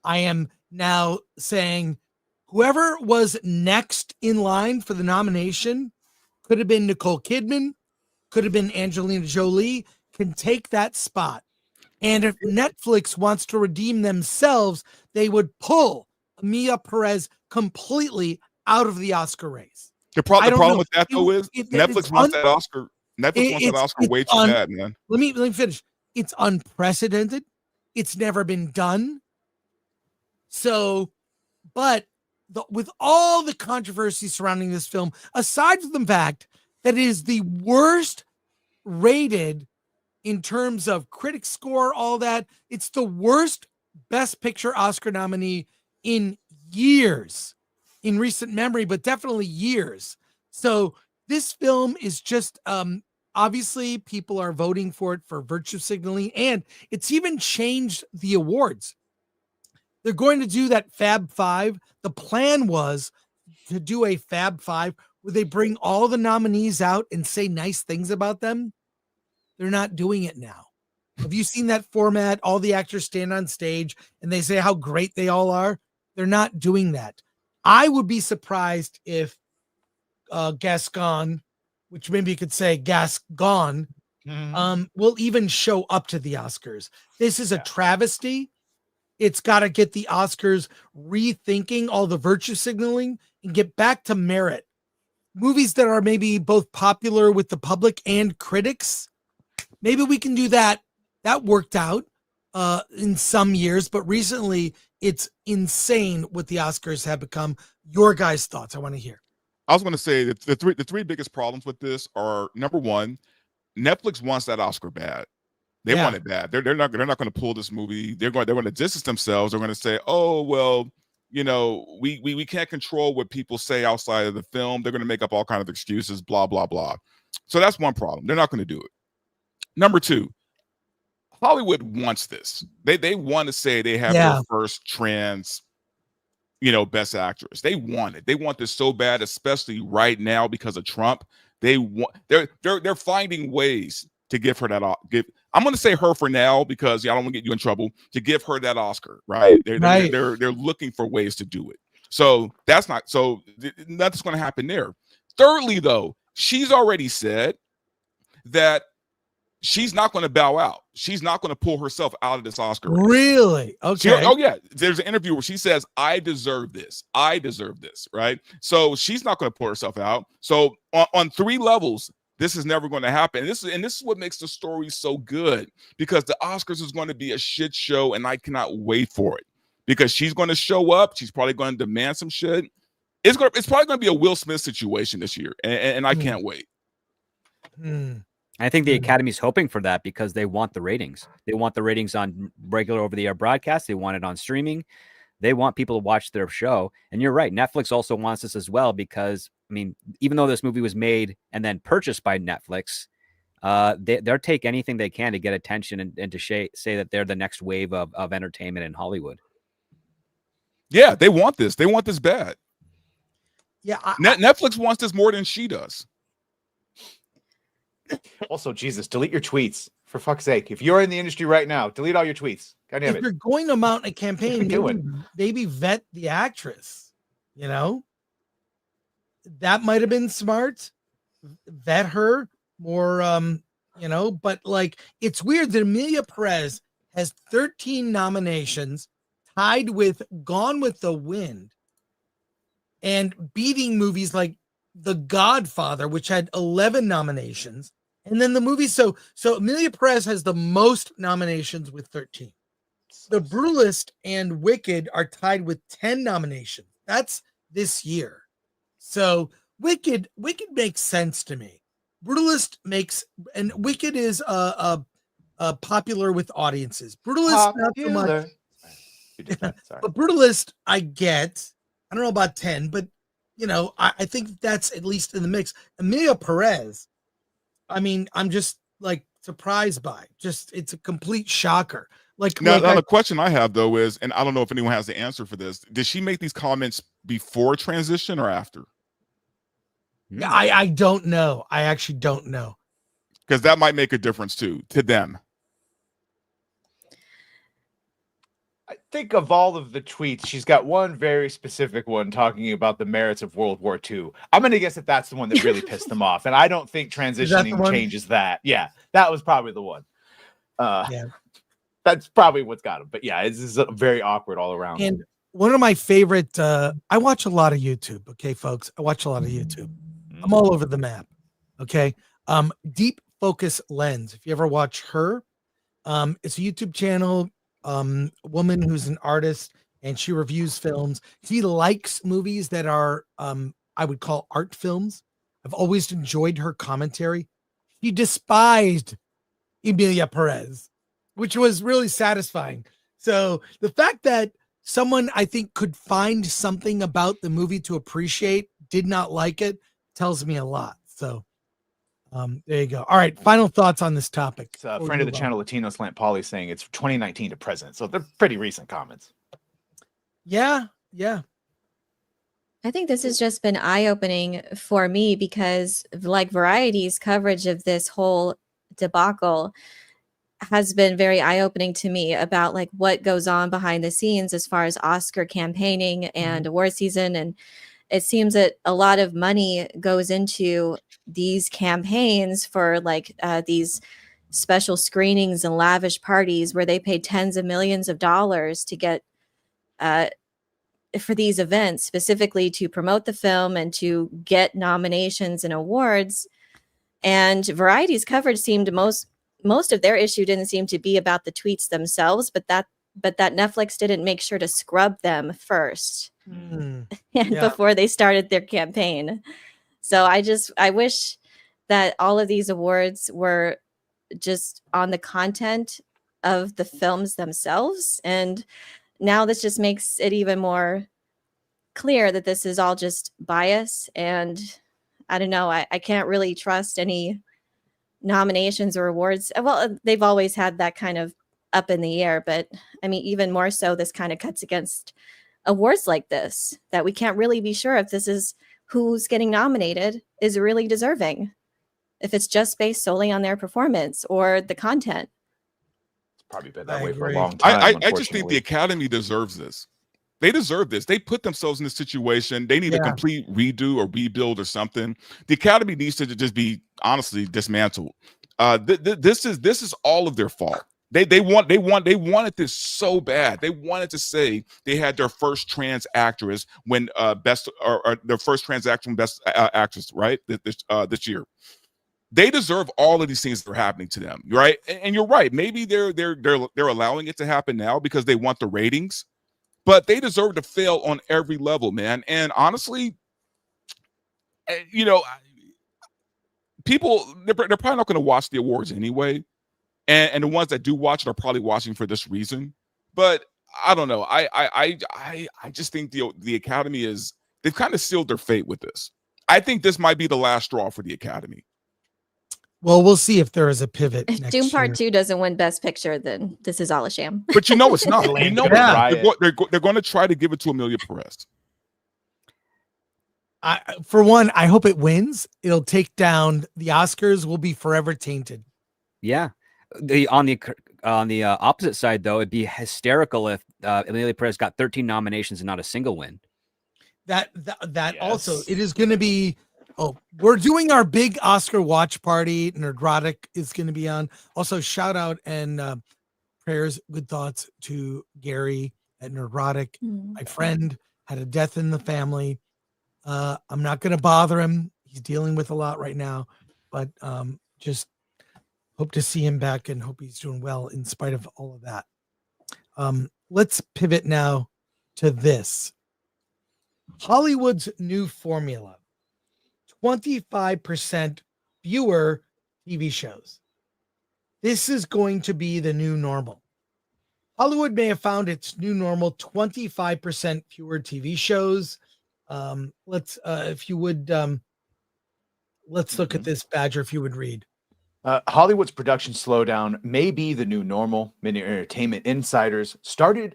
I am now saying whoever was next in line for the nomination could have been Nicole Kidman, could have been Angelina Jolie, can take that spot. And if Netflix wants to redeem themselves, they would pull Emilia Perez completely out of the Oscar race. The problem with that though is Netflix wants that Oscar. Netflix wants that Oscar way too bad, man. Let me finish. It's unprecedented. It's never been done. So, but with all the controversy surrounding this film, aside from the fact that it is the worst rated in terms of critic score, all that, it's the worst Best Picture Oscar nominee in years, in recent memory, but definitely years. So this film is just, obviously people are voting for it for virtue signaling, and it's even changed the awards. They're going to do that Fab Five. The plan was to do a Fab Five where they bring all the nominees out and say nice things about them. They're not doing it now. Have you seen that format? All the actors stand on stage and they say how great they all are. They're not doing that. I would be surprised if Gascon, which maybe you could say Gascon, will even show up to the Oscars. This is a travesty. It's got to get the Oscars rethinking all the virtue signaling and get back to merit. Movies that are maybe both popular with the public and critics. Maybe we can do that. That worked out in some years, but recently it's insane what the Oscars have become. Your guys' thoughts, I want to hear. I was going to say that the three biggest problems with this are, number one, Netflix wants that Oscar bad. They want it bad. They're not going to pull this movie. They're going to distance themselves. They're going to say, oh well, you know, we can't control what people say outside of the film. They're going to make up all kinds of excuses, blah blah blah. So that's one problem. They're not going to do it. Number two, Hollywood wants this. They want to say they have their first trans, Best Actress. They want it. They want this so bad, especially right now because of Trump. They're finding ways to give her that. I'm going to say her for now because I don't want to get you in trouble. To give her that Oscar, right? They're looking for ways to do it. So nothing's going to happen there. Thirdly, though, she's already said that she's not going to bow out. She's not going to pull herself out of this Oscar race. Really? Okay. Yeah. There's an interview where she says, I deserve this. I deserve this, right? So she's not going to pull herself out. So on three levels, this is never going to happen. And this is what makes the story so good, because the Oscars is going to be a shit show, and I cannot wait for it, because she's going to show up. She's probably going to demand some shit. It's probably going to be a Will Smith situation this year, and I can't wait. I think the Academy's hoping for that because they want the ratings. They want the ratings on regular over-the-air broadcasts. They want it on streaming. They want people to watch their show. And you're right. Netflix also wants this as well because, I mean, even though this movie was made and then purchased by Netflix, they'll take anything they can to get attention and to say that they're the next wave of entertainment in Hollywood. Yeah, they want this. They want this bad. Yeah, Netflix wants this more than she does. Also, Jesus, delete your tweets, for fuck's sake. If you're in the industry right now, delete all your tweets. God damn if it. you're going to mount a campaign, maybe vet the actress, that might have been smart. Vet her more, but like, it's weird that Emilia Perez has 13 nominations, tied with Gone with the Wind, and beating movies like The Godfather, which had 11 nominations. And then the movie, so Emilia Perez has the most nominations with 13. The Brutalist and Wicked are tied with 10 nominations. That's this year. So Wicked makes sense to me. Brutalist makes, and Wicked is popular with audiences. Brutalist not so much. But Brutalist I get. I don't know about 10, but I think that's at least in the mix. Emilia Perez, I mean, I'm just like surprised by. It's a complete shocker. Now the question I have though is, and I don't know if anyone has the answer for this, did she make these comments before transition or after? I don't know. I actually don't know. Because that might make a difference too, to them. I think of all of the tweets, she's got one very specific one talking about the merits of World War II. I'm going to guess that that's the one that really pissed them off. And I don't think transitioning changes that. Yeah, that was probably the one. Yeah. That's probably what's got him. But yeah, it's very awkward all around. And one of my favorite, I watch a lot of YouTube. Okay, folks, I watch a lot of YouTube. I'm all over the map. Okay. Deep Focus Lens. If you ever watch her, it's a YouTube channel. Woman who's an artist and she reviews films. She likes movies that are I would call art films. I've always enjoyed her commentary. She despised Emilia Pérez, which was really satisfying. So the fact that someone I think could find something about the movie to appreciate, did not like it, tells me a lot. So there you go. All right, final thoughts on this topic. It's a friend of the channel, Latino Slant Polly, saying it's 2019 to present. So they're pretty recent comments. Yeah. I think this has just been eye-opening for me because like Variety's coverage of this whole debacle has been very eye-opening to me about like what goes on behind the scenes as far as Oscar campaigning and award season. And it seems that a lot of money goes into these campaigns for like these special screenings and lavish parties where they pay tens of millions of dollars to get for these events, specifically to promote the film and to get nominations and awards. And Variety's coverage seemed most of their issue didn't seem to be about the tweets themselves, but that Netflix didn't make sure to scrub them first before they started their campaign. So I wish that all of these awards were just on the content of the films themselves. And now this just makes it even more clear that this is all just bias. And I don't know, I can't really trust any nominations or awards. Well, they've always had that kind of up in the air, but I mean, even more so, this kind of cuts against awards like this, that we can't really be sure if this is who's getting nominated is really deserving, if it's just based solely on their performance or the content. It's probably been that way for a long time. I just think the Academy deserves this. They deserve this. They put themselves in this situation. They need a complete redo or rebuild or something. The Academy needs to just be honestly dismantled. This is all of their fault. They wanted this so bad. They wanted to say they had their first trans actress when best or their first trans actress best actress, right? This year. They deserve all of these things that are happening to them, right? And you're right. Maybe they're allowing it to happen now because they want the ratings, but they deserve to fail on every level, man. And honestly, you know, people they're probably not going to watch the awards anyway. And the ones that do watch it are probably watching for this reason. But I don't know. I just think the Academy they've kind of sealed their fate with this. I think this might be the last straw for the Academy. Well, we'll see if there is a pivot. If Doom Part 2 doesn't win Best Picture, then this is all a sham. But you know it's not. You know they're going to try to give it to Emilia Pérez. For one, I hope it wins. It'll take down the Oscars. Will be forever tainted. Yeah. On the opposite side, though, it'd be hysterical if Emilia Pérez got 13 nominations and not a single win. That also, it is going to be. Oh, we're doing our big Oscar watch party. Nerdrotic is going to be on. Also, shout out and prayers, good thoughts to Gary at Nerdrotic. My friend had a death in the family. I'm not going to bother him. He's dealing with a lot right now, but just hope to see him back and hope he's doing well in spite of all of that. Let's pivot now to this. Hollywood's new formula. 25% fewer TV shows. This is going to be the new normal. Hollywood may have found its new normal, 25% fewer TV shows. Let's look at this, Badger, if you would read. Hollywood's production slowdown may be the new normal. Many entertainment insiders started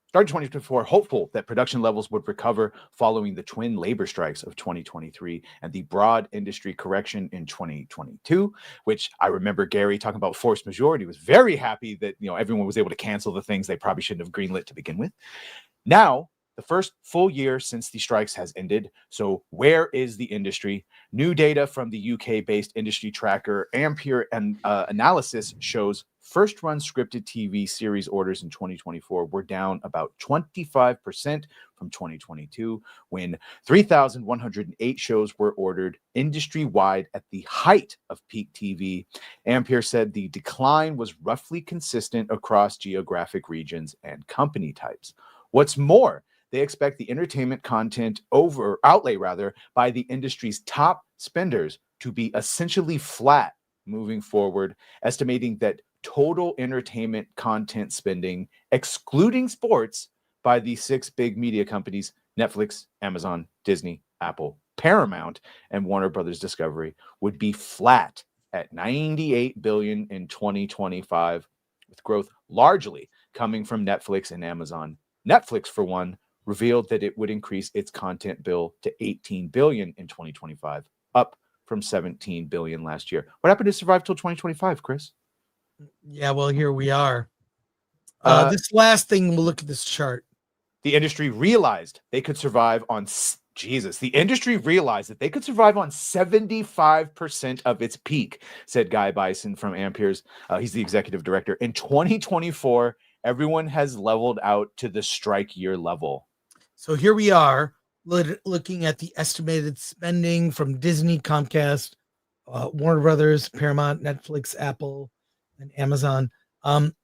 started 2024 hopeful that production levels would recover following the twin labor strikes of 2023 and the broad industry correction in 2022, which I remember Gary talking about force majeure. He was very happy that everyone was able to cancel the things they probably shouldn't have greenlit to begin with. Now, the first full year since the strikes has ended. So where is the industry? New data from the UK-based industry tracker Ampere Analysis shows first-run scripted TV series orders in 2024 were down about 25% from 2022, when 3,108 shows were ordered industry-wide at the height of peak TV. Ampere said the decline was roughly consistent across geographic regions and company types. What's more, they expect the entertainment content outlay by the industry's top spenders to be essentially flat moving forward, estimating that total entertainment content spending, excluding sports, by the 6 big media companies, Netflix, Amazon, Disney, Apple, Paramount, and Warner Brothers Discovery, would be flat at $98 billion in 2025, with growth largely coming from Netflix and Amazon. Netflix, for one, revealed that it would increase its content bill to $18 billion in 2025, up from $17 billion last year. What happened to survive till 2025, Chris? Yeah, well, here we are. This last thing, we'll look at this chart. The industry realized they could survive on the industry realized that they could survive on 75% of its peak, said Guy Bison from Ampere's. He's the executive director. In 2024, everyone has leveled out to the strike year level. So here we are looking at the estimated spending from Disney, Comcast, Warner Brothers, Paramount, Netflix, Apple, and Amazon.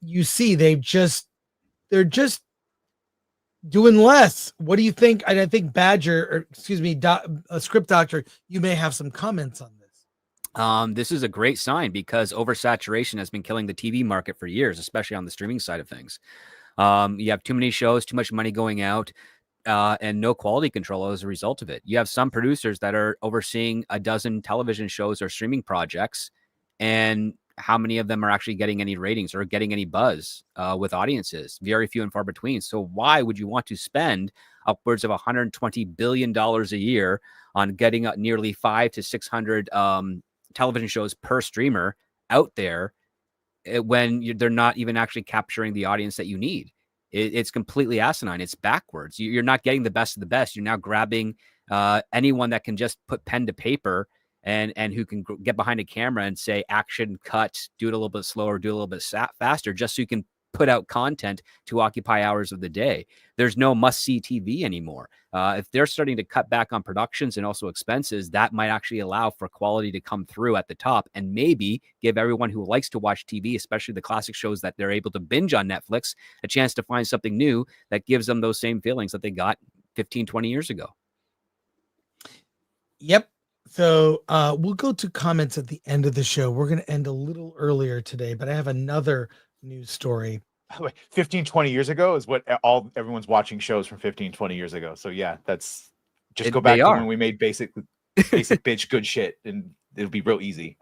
You see, they're just doing less. What do you think? I think Badger, a Script Doctor, you may have some comments on this. This is a great sign because oversaturation has been killing the TV market for years, especially on the streaming side of things. You have too many shows, too much money going out, and no quality control as a result of it. You have some producers that are overseeing a dozen television shows or streaming projects, and how many of them are actually getting any ratings or getting any buzz with audiences? Very few and far between. So why would you want to spend upwards of $120 billion a year on getting nearly 500 to 600 television shows per streamer out there when they're not even actually capturing the audience that you need? It's completely asinine. It's backwards. You're not getting the best of the best. You're now grabbing anyone that can just put pen to paper and who can get behind a camera and say action, cut, do it a little bit slower, do it a little bit faster, just so you can put out content to occupy hours of the day. There's no must-see TV anymore. If they're starting to cut back on productions and also expenses, that might actually allow for quality to come through at the top and maybe give everyone who likes to watch TV, especially the classic shows that they're able to binge on Netflix, a chance to find something new that gives them those same feelings that they got 15, 20 years ago. Yep. So we'll go to comments at the end of the show. We're going to end a little earlier today, but I have another news story. 15, 20 years ago is what everyone's watching shows from 15, 20 years ago. So yeah, that's just go back to when we made basic bitch good shit, and it'll be real easy.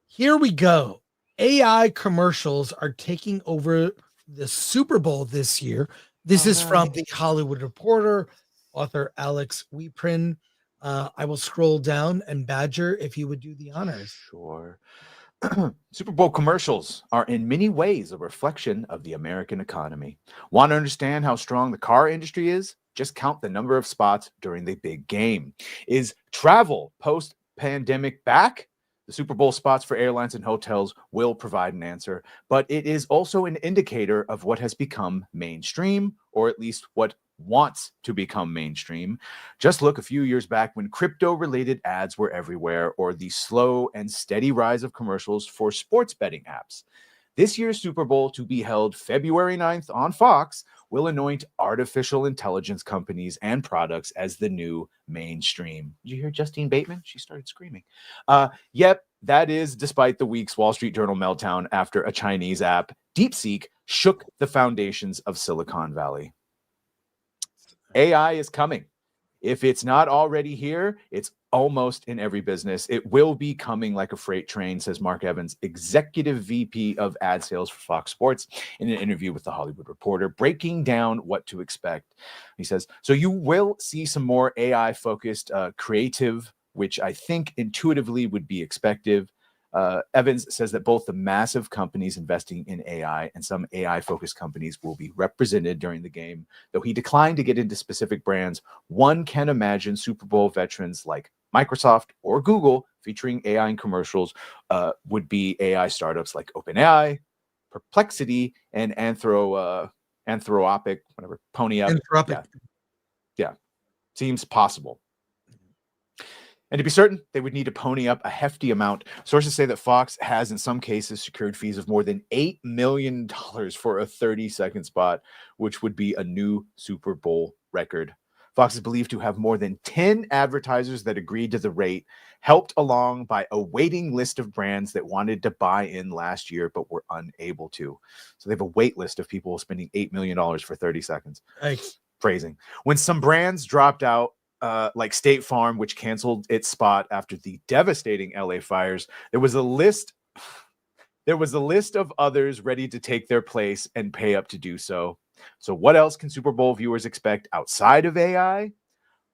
Here we go. AI commercials are taking over the Super Bowl this year. This is from the Hollywood Reporter, author Alex Wieprin. I will scroll down, and Badger, if you would do the honors. Sure. Super Bowl commercials are in many ways a reflection of the American economy. Want to understand how strong the car industry is? Just count the number of spots during the big game. Is travel post-pandemic back? The Super Bowl spots for airlines and hotels will provide an answer, but it is also an indicator of what has become mainstream, or at least what wants to become mainstream. Just look a few years back when crypto-related ads were everywhere, or the slow and steady rise of commercials for sports betting apps. This year's Super Bowl, to be held February 9th on Fox, will anoint artificial intelligence companies and products as the new mainstream. Did you hear Justine Bateman? She started screaming. Yep, that is despite the week's Wall Street Journal meltdown after a Chinese app, DeepSeek, shook the foundations of Silicon Valley. AI is coming. If it's not already here, it's almost in every business. It will be coming like a freight train, says Mark Evans, executive VP of ad sales for Fox Sports, in an interview with The Hollywood Reporter, breaking down what to expect. He says, so you will see some more AI-focused creative, which I think intuitively would be expected. Evans says that both the massive companies investing in AI and some AI-focused companies will be represented during the game. Though he declined to get into specific brands, one can imagine Super Bowl veterans like Microsoft or Google featuring AI in commercials would be AI startups like OpenAI, Perplexity, and Anthropic, whatever, Pony Up. Anthropic. Yeah, seems possible. And to be certain, they would need to pony up a hefty amount. Sources say that Fox has, in some cases, secured fees of more than $8 million for a 30-second spot, which would be a new Super Bowl record. Fox is believed to have more than 10 advertisers that agreed to the rate, helped along by a waiting list of brands that wanted to buy in last year but were unable to. So they have a wait list of people spending $8 million for 30 seconds. Thanks. Phrasing. When some brands dropped out, like State Farm, which canceled its spot after the devastating LA fires, there was a list of others ready to take their place and pay up to do so. So what else can Super Bowl viewers expect outside of AI?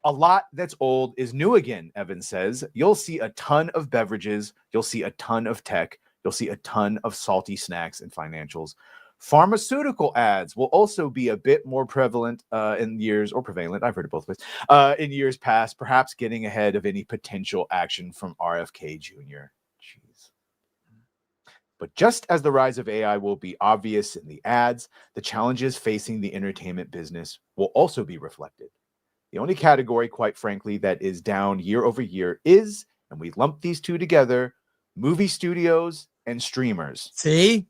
A lot that's old is new again, Evans says. You'll see a ton of beverages. You'll see a ton of tech. You'll see a ton of salty snacks and financials. Pharmaceutical ads will also be a bit more prevalent in years, or prevalent, I've heard it both ways, in years past, perhaps getting ahead of any potential action from RFK Jr. Jeez. But just as the rise of AI will be obvious in the ads, the challenges facing the entertainment business will also be reflected. The only category, quite frankly, that is down year over year is, and we lump these two together, movie studios and streamers. See?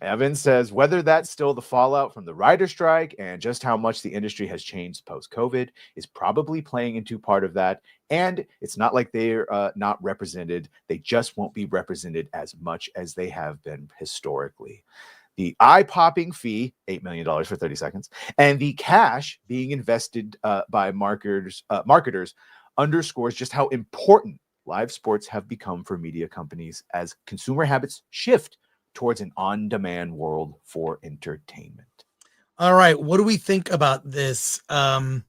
Evans says whether that's still the fallout from the writer strike and just how much the industry has changed post-COVID is probably playing into part of that. And it's not like they're not represented. They just won't be represented as much as they have been historically. The eye-popping fee, $8 million for 30 seconds, and the cash being invested by marketers underscores just how important live sports have become for media companies as consumer habits shift towards an on-demand world for entertainment. All right, what do we think about this? I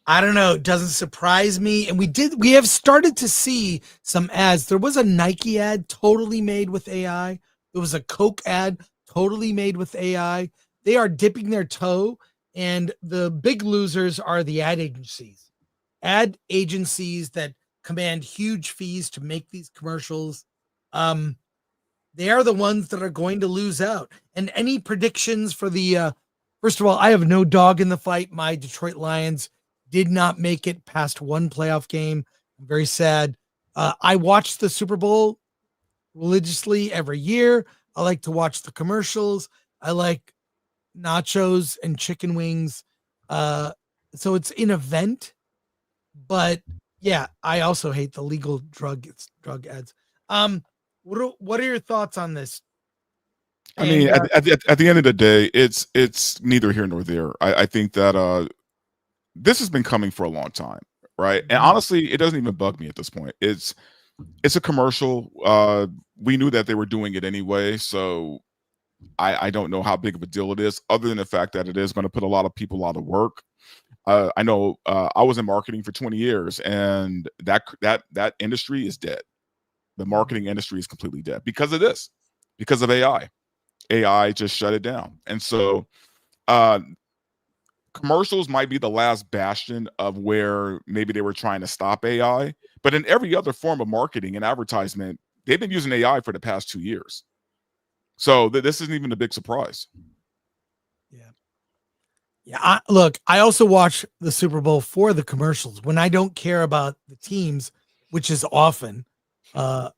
don't know. It doesn't surprise me. And we have started to see some ads. There was a Nike ad totally made with AI. There was a Coke ad totally made with AI. They are dipping their toe, and the big losers are the ad agencies. Ad agencies that command huge fees to make these commercials. They are the ones that are going to lose out. And any predictions for the, first of all, I have no dog in the fight. My Detroit Lions did not make it past one playoff game. I'm very sad. I watch the Super Bowl religiously every year. I like to watch the commercials. I like nachos and chicken wings. So it's an event. But yeah, I also hate the legal drug ads. What are your thoughts on this? I mean, at the end of the day, it's neither here nor there. I think that this has been coming for a long time, right? And honestly, it doesn't even bug me at this point. It's a commercial. We knew that they were doing it anyway, so I don't know how big of a deal it is, other than the fact that it is going to put a lot of people out of work. I know I was in marketing for 20 years, and that industry is dead. The marketing industry is completely dead because of this, because of AI. AI just shut it down. And so commercials might be the last bastion of where maybe they were trying to stop AI. But in every other form of marketing and advertisement, they've been using AI for the past 2 years. So this isn't even a big surprise. Yeah. Look, I also watch the Super Bowl for the commercials when I don't care about the teams, which is often. I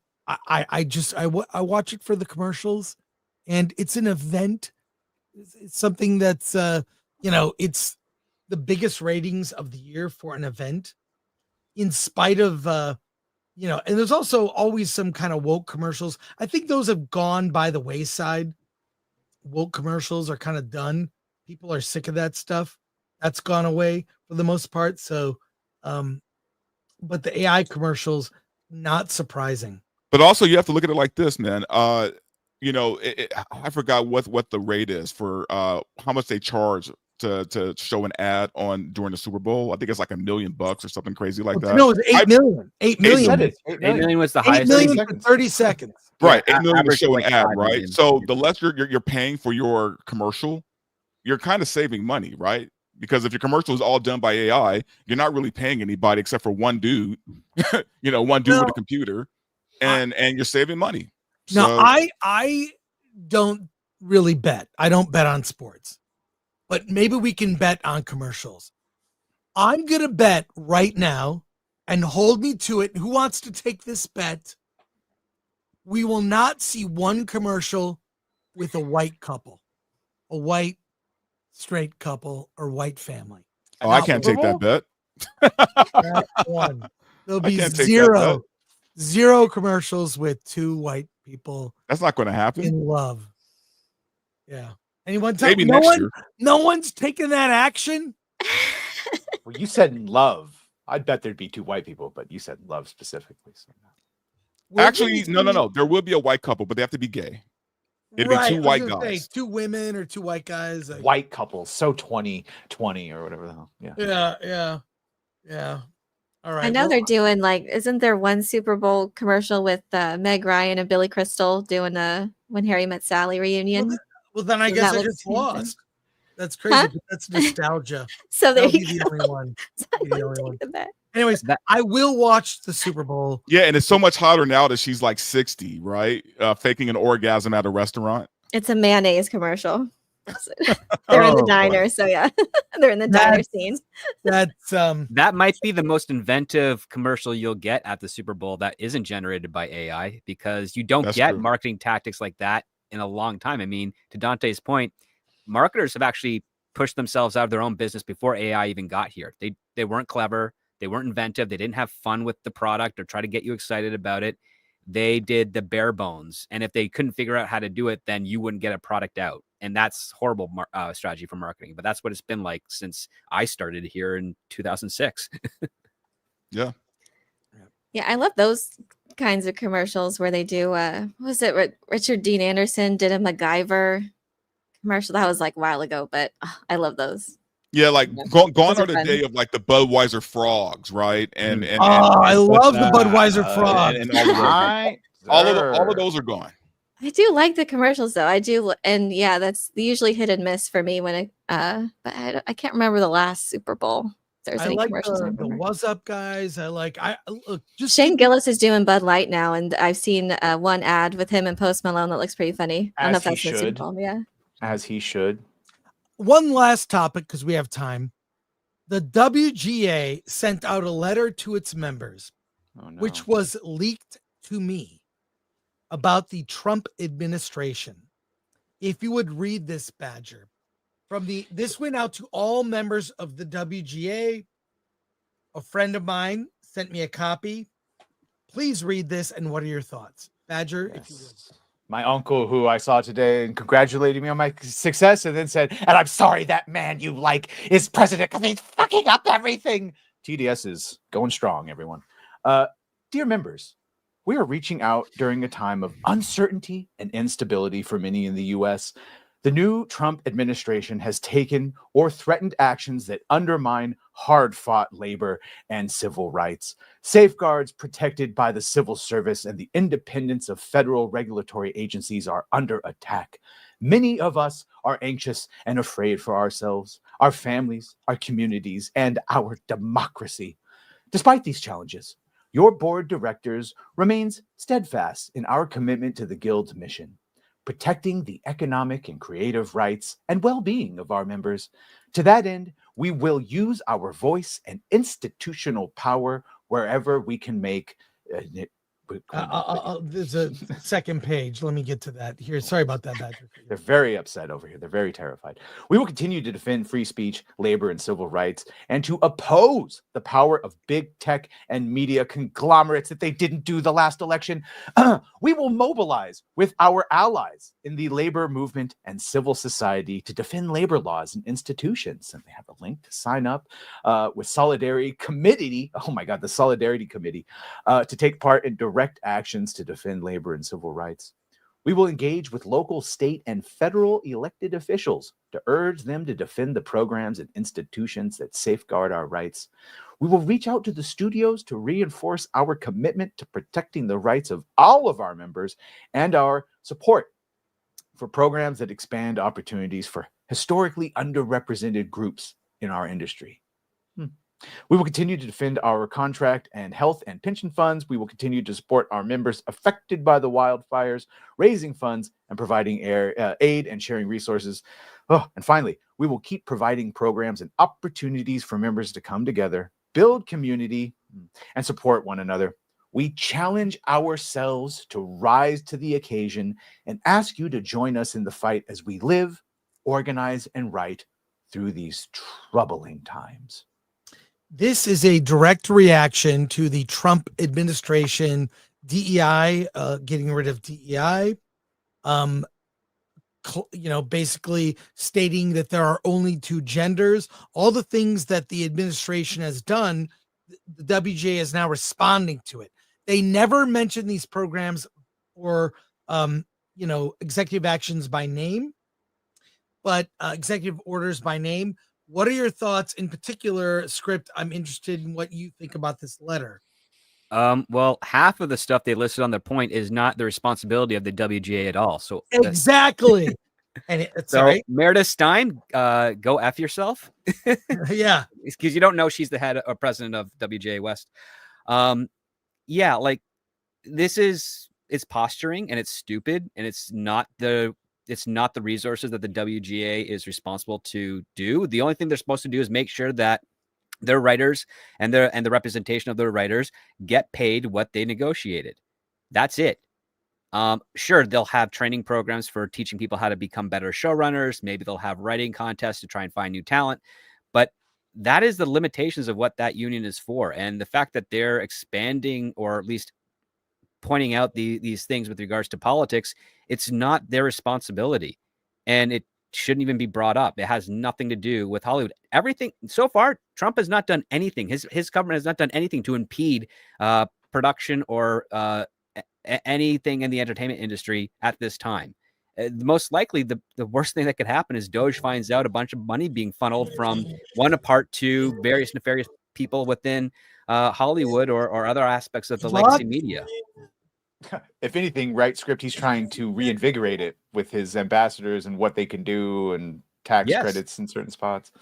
watch it for the commercials, and it's an event. It's something that's it's the biggest ratings of the year for an event, in spite of and there's also always some kind of woke commercials. I think those have gone by the wayside. Woke commercials are kind of done. People are sick of that stuff. That's gone away for the most part. So, but the AI commercials, not surprising. But also, you have to look at it like this, man. You know, I forgot what the rate is for how much they charge to show an ad on during the Super Bowl. I think it's like $1 million or something crazy like that. No, it's 8 million. 8 million. 8 million was the 8 highest. million for 30 seconds. Right, Yeah, 8 million to average show like an ad, 5 right? million. So the less you're paying for your commercial, you're kind of saving money, right? Because if your commercial is all done by AI, you're not really paying anybody except for one dude, one dude with a computer, and you're saving money. Now, So, I don't really bet. I don't bet on sports, but maybe we can bet on commercials. I'm going to bet right now, and hold me to it. Who wants to take this bet? We will not see one commercial with a white couple, a white straight couple, or white family. I can't take that bet. Not one. There'll be can't take that zero commercials with two white people. That's not going to happen. In love. Yeah. Anyone tell Maybe no next one? year. No one's taking that action. Well, you said love. I'd bet there'd be two white people, but you said love specifically. So. Actually, no. There will be a white couple, but they have to be gay. It'd be two white guys. Two women or two white guys. White couples. So 2020 or whatever the hell. Yeah. Yeah. All right. I know they're doing isn't there one Super Bowl commercial with Meg Ryan and Billy Crystal doing a When Harry Met Sally reunion? Well, then I guess I just lost. That's crazy. Huh? But that's nostalgia. So there That'll you be go. the only one. Be the only one. Take the bet. Anyways, I will watch the Super Bowl. Yeah, and it's so much hotter now that she's like 60, right? Faking an orgasm at a restaurant. It's a mayonnaise commercial. They're in the diner, boy. so yeah, they're in the diner scene. That's that might be the most inventive commercial you'll get at the Super Bowl that isn't generated by AI, because you don't get true. marketing tactics like that in a long time. I mean, to Dante's point, marketers have actually pushed themselves out of their own business before AI even got here. They weren't clever, they weren't inventive, they didn't have fun with the product or try to get you excited about it. They did the bare bones, and if they couldn't figure out how to do it, then you wouldn't get a product out. And that's horrible strategy for marketing, but that's what it's been like since I started here in 2006. Yeah. Yeah, I love those kinds of commercials where they do what was it? Richard Dean Anderson did a MacGyver commercial. That was like a while ago, but I love those. Yeah, like gone Those are are the fun. day of like the Budweiser frogs, right? And I love the Budweiser frog. and all of those are gone. I do like the commercials though. I do, and yeah, that's usually hit and miss for me when it. But I can't remember the last Super Bowl. If there's I any like commercials. the What's Up guys. I look just Shane Gillis is doing Bud Light now, and I've seen one ad with him and Post Malone that looks pretty funny. I don't know if that's the Super Bowl. Yeah. As he should. one last topic because we have time. The WGA sent out a letter to its members, which was leaked to me, about the Trump administration. If you would read this, Badger, this went out to all members of the WGA. A friend of mine sent me a copy. Please read this, and what are your thoughts, Badger? If you would. My uncle, who I saw today and congratulated me on my success, and then said, "And I'm sorry that man you like is president because he's fucking up everything." TDS is going strong, everyone. Dear members, we are reaching out during a time of uncertainty and instability for many in the U.S. The new Trump administration has taken or threatened actions that undermine hard-fought labor and civil rights, safeguards protected by the civil service and the independence of federal regulatory agencies are under attack. Many of us are anxious and afraid for ourselves, our families, our communities, and our democracy. Despite these challenges, your board of directors remains steadfast in our commitment to the Guild's mission, protecting the economic and creative rights and well-being of our members. To that end, we will use our voice and institutional power wherever we can make There's a second page. Let me get to that here. Sorry about that, Patrick. They're very upset over here. They're very terrified. We will continue to defend free speech, labor, and civil rights, and to oppose the power of big tech and media conglomerates that they didn't do the last election. We will mobilize with our allies in the labor movement and civil society to defend labor laws and institutions. And they have a link to sign up with Solidarity Committee. Oh my God, the Solidarity Committee to take part in direct actions to defend labor and civil rights. We will engage with local, state, and federal elected officials to urge them to defend the programs and institutions that safeguard our rights. We will reach out to the studios to reinforce our commitment to protecting the rights of all of our members and our support for programs that expand opportunities for historically underrepresented groups in our industry. We will continue to defend our contract and health and pension funds. We will continue to support our members affected by the wildfires, raising funds and providing aid and sharing resources. And finally, we will keep providing programs and opportunities for members to come together, build community, and support one another. We challenge ourselves to rise to the occasion and ask you to join us in the fight as we live, organize, and write through these troubling times. This is a direct reaction to the Trump administration DEI, getting rid of DEI, basically stating that there are only two genders, all the things that the administration has done. The WGA is now responding to it. They never mention these programs or, executive actions by name, but executive orders by name. What are your thoughts in particular, Script? I'm interested in what you think about this letter. Well, half of the stuff they listed on their point is not the responsibility of the WGA at all. So exactly. And so right. Meredith Stein, go F yourself. Yeah. Because you don't know she's the head or president of WGA West. Yeah, like it's posturing and it's stupid and it's not the resources that the WGA is responsible to do. The only thing they're supposed to do is make sure that their writers and the representation of their writers get paid what they negotiated. That's it. Sure, they'll have training programs for teaching people how to become better showrunners. Maybe they'll have writing contests to try and find new talent. But that is the limitations of what that union is for. And the fact that they're expanding or at least pointing out these things with regards to politics, it's not their responsibility. And it shouldn't even be brought up. It has nothing to do with Hollywood. Everything so far, Trump has not done anything. His government has not done anything to impede production or anything in the entertainment industry at this time. Most likely, the worst thing that could happen is Doge finds out a bunch of money being funneled from one part to various nefarious people within Hollywood or other aspects of the legacy media. If anything, right, Script, he's trying to reinvigorate it with his ambassadors and what they can do and tax credits in certain spots.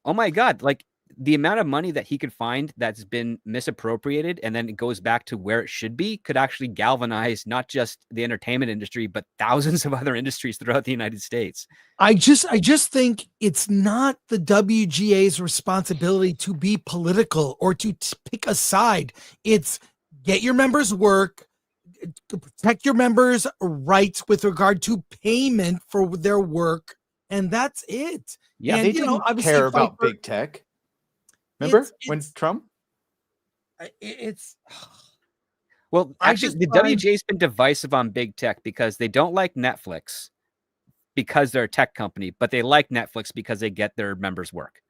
Oh my God. Like the amount of money that he could find that's been misappropriated and then it goes back to where it should be could actually galvanize not just the entertainment industry, but thousands of other industries throughout the United States. I just think it's not the WGA's responsibility to be political or to pick a side. It's get your members' work, protect your members' rights with regard to payment for their work, and that's it. Yeah, and, they didn't care about big tech. Remember when Trump? Well, actually, the WGA's been divisive on big tech because they don't like Netflix because they're a tech company, but they like Netflix because they get their members' work.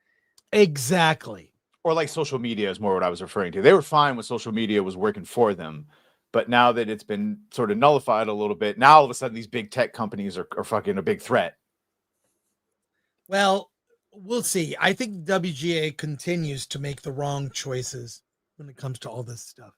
Exactly. Or like social media is more what I was referring to. They were fine when social media was working for them. But now that it's been sort of nullified a little bit, now all of a sudden these big tech companies are fucking a big threat. Well, we'll see. I think WGA continues to make the wrong choices when it comes to all this stuff.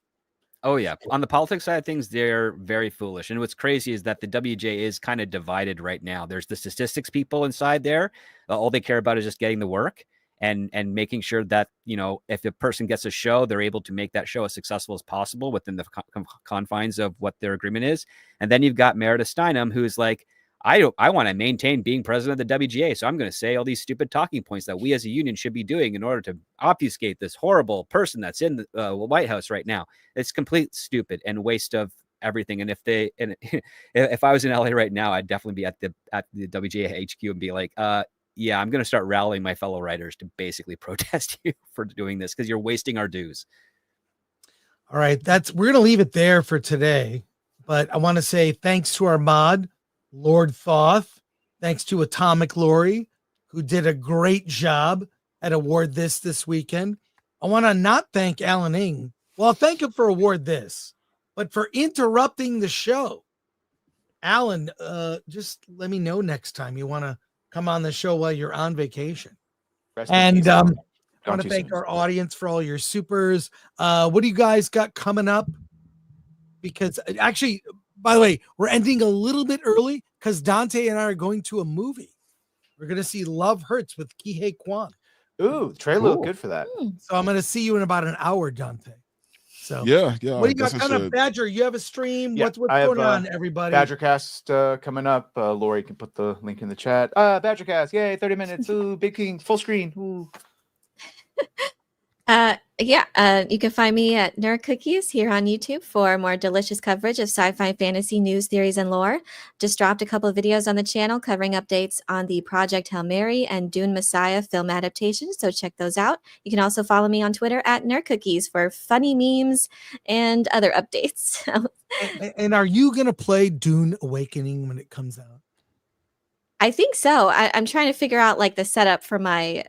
Oh, yeah. On the politics side of things, they're very foolish. And what's crazy is that the WGA is kind of divided right now. There's the statistics people inside there. All they care about is just getting the work and making sure that, if a person gets a show, they're able to make that show as successful as possible within the confines of what their agreement is. And then you've got Meredith Steinem, who's like, I want to maintain being president of the WGA. So I'm going to say all these stupid talking points that we as a union should be doing in order to obfuscate this horrible person that's in the White House right now. It's complete stupid and waste of everything. And if I was in LA right now, I'd definitely be at the WGA HQ and be like, yeah, I'm going to start rallying my fellow writers to basically protest you for doing this because you're wasting our dues. All right, we're going to leave it there for today. But I want to say thanks to our mod, Lord Thoth. Thanks to Atomic Lori, who did a great job at Award This weekend. I want to not thank Alan Ng. Well, thank him for Award This, but for interrupting the show. Alan, just let me know next time you want to come on the show while you're on vacation. And I want to thank our audience for all your supers. What do you guys got coming up? Because actually, by the way, we're ending a little bit early because Dante and I are going to a movie. We're going to see Love Hurts with Kihei Kwan. Ooh, trailer looked good for that. So I'm going to see you in about an hour, Dante. So yeah. What do you got coming up, Badger? You have a stream. Yeah, what's going on, everybody? Badgercast coming up. Lori can put the link in the chat. Badgercast, yay, 30 minutes. Ooh, big king, full screen. Ooh. You can find me at Nerd Cookies here on YouTube for more delicious coverage of sci-fi, fantasy, news, theories, and lore. Just dropped a couple of videos on the channel covering updates on the Project Hail Mary and Dune Messiah film adaptations, so check those out. You can also follow me on Twitter at Nerd Cookies for funny memes and other updates. And are you going to play Dune Awakening when it comes out? I think so. I'm trying to figure out like the setup for my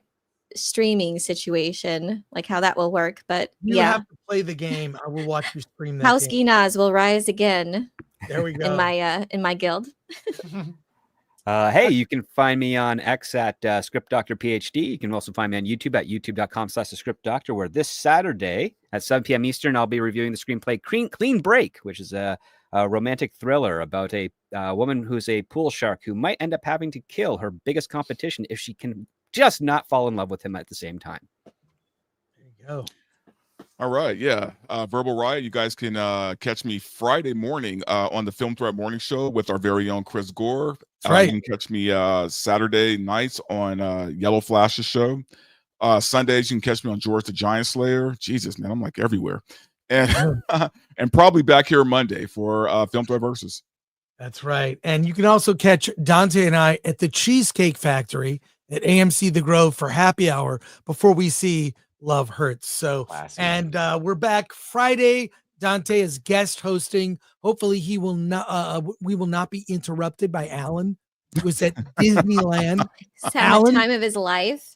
streaming situation, like how that will work, but you have to play the game. I will watch you stream that Howski Naz will rise again. There we go. In my guild. Hey, you can find me on X at Script Doctor PhD. You can also find me on YouTube at youtube.com/thescriptdoctor, where this Saturday at 7 p.m. Eastern, I'll be reviewing the screenplay Clean Break, which is a romantic thriller about a woman who's a pool shark who might end up having to kill her biggest competition if she can just not fall in love with him at the same time. There you go. All right, yeah. Verbal Riot, you guys can catch me Friday morning on the Film Threat Morning Show with our very own Chris Gore. That's right. You can catch me Saturday nights on Yellow Flash's show. Sundays, you can catch me on George the Giant Slayer. Jesus, man, I'm like everywhere. And and probably back here Monday for Film Threat Versus. That's right. And you can also catch Dante and I at the Cheesecake Factory at AMC The Grove for happy hour before we see Love Hurts. So, and we're back Friday. Dante is guest hosting. Hopefully he will not, we will not be interrupted by Alan, who was at Disneyland. He's having the time of his life.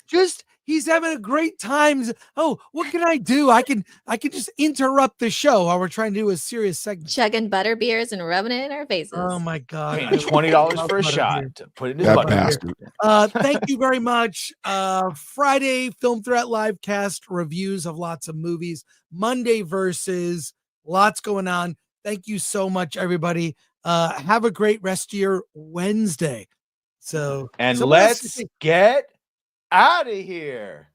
He's having a great time. Oh, what can I do? I can just interrupt the show while we're trying to do a serious segment. Chugging butter beers and rubbing it in our faces. Oh my God. $20 for a shot to put in his butter. Thank you very much. Friday, Film Threat live cast reviews of lots of movies. Monday versus, lots going on. Thank you so much, everybody. Have a great rest of your Wednesday. So, and let's get out of here.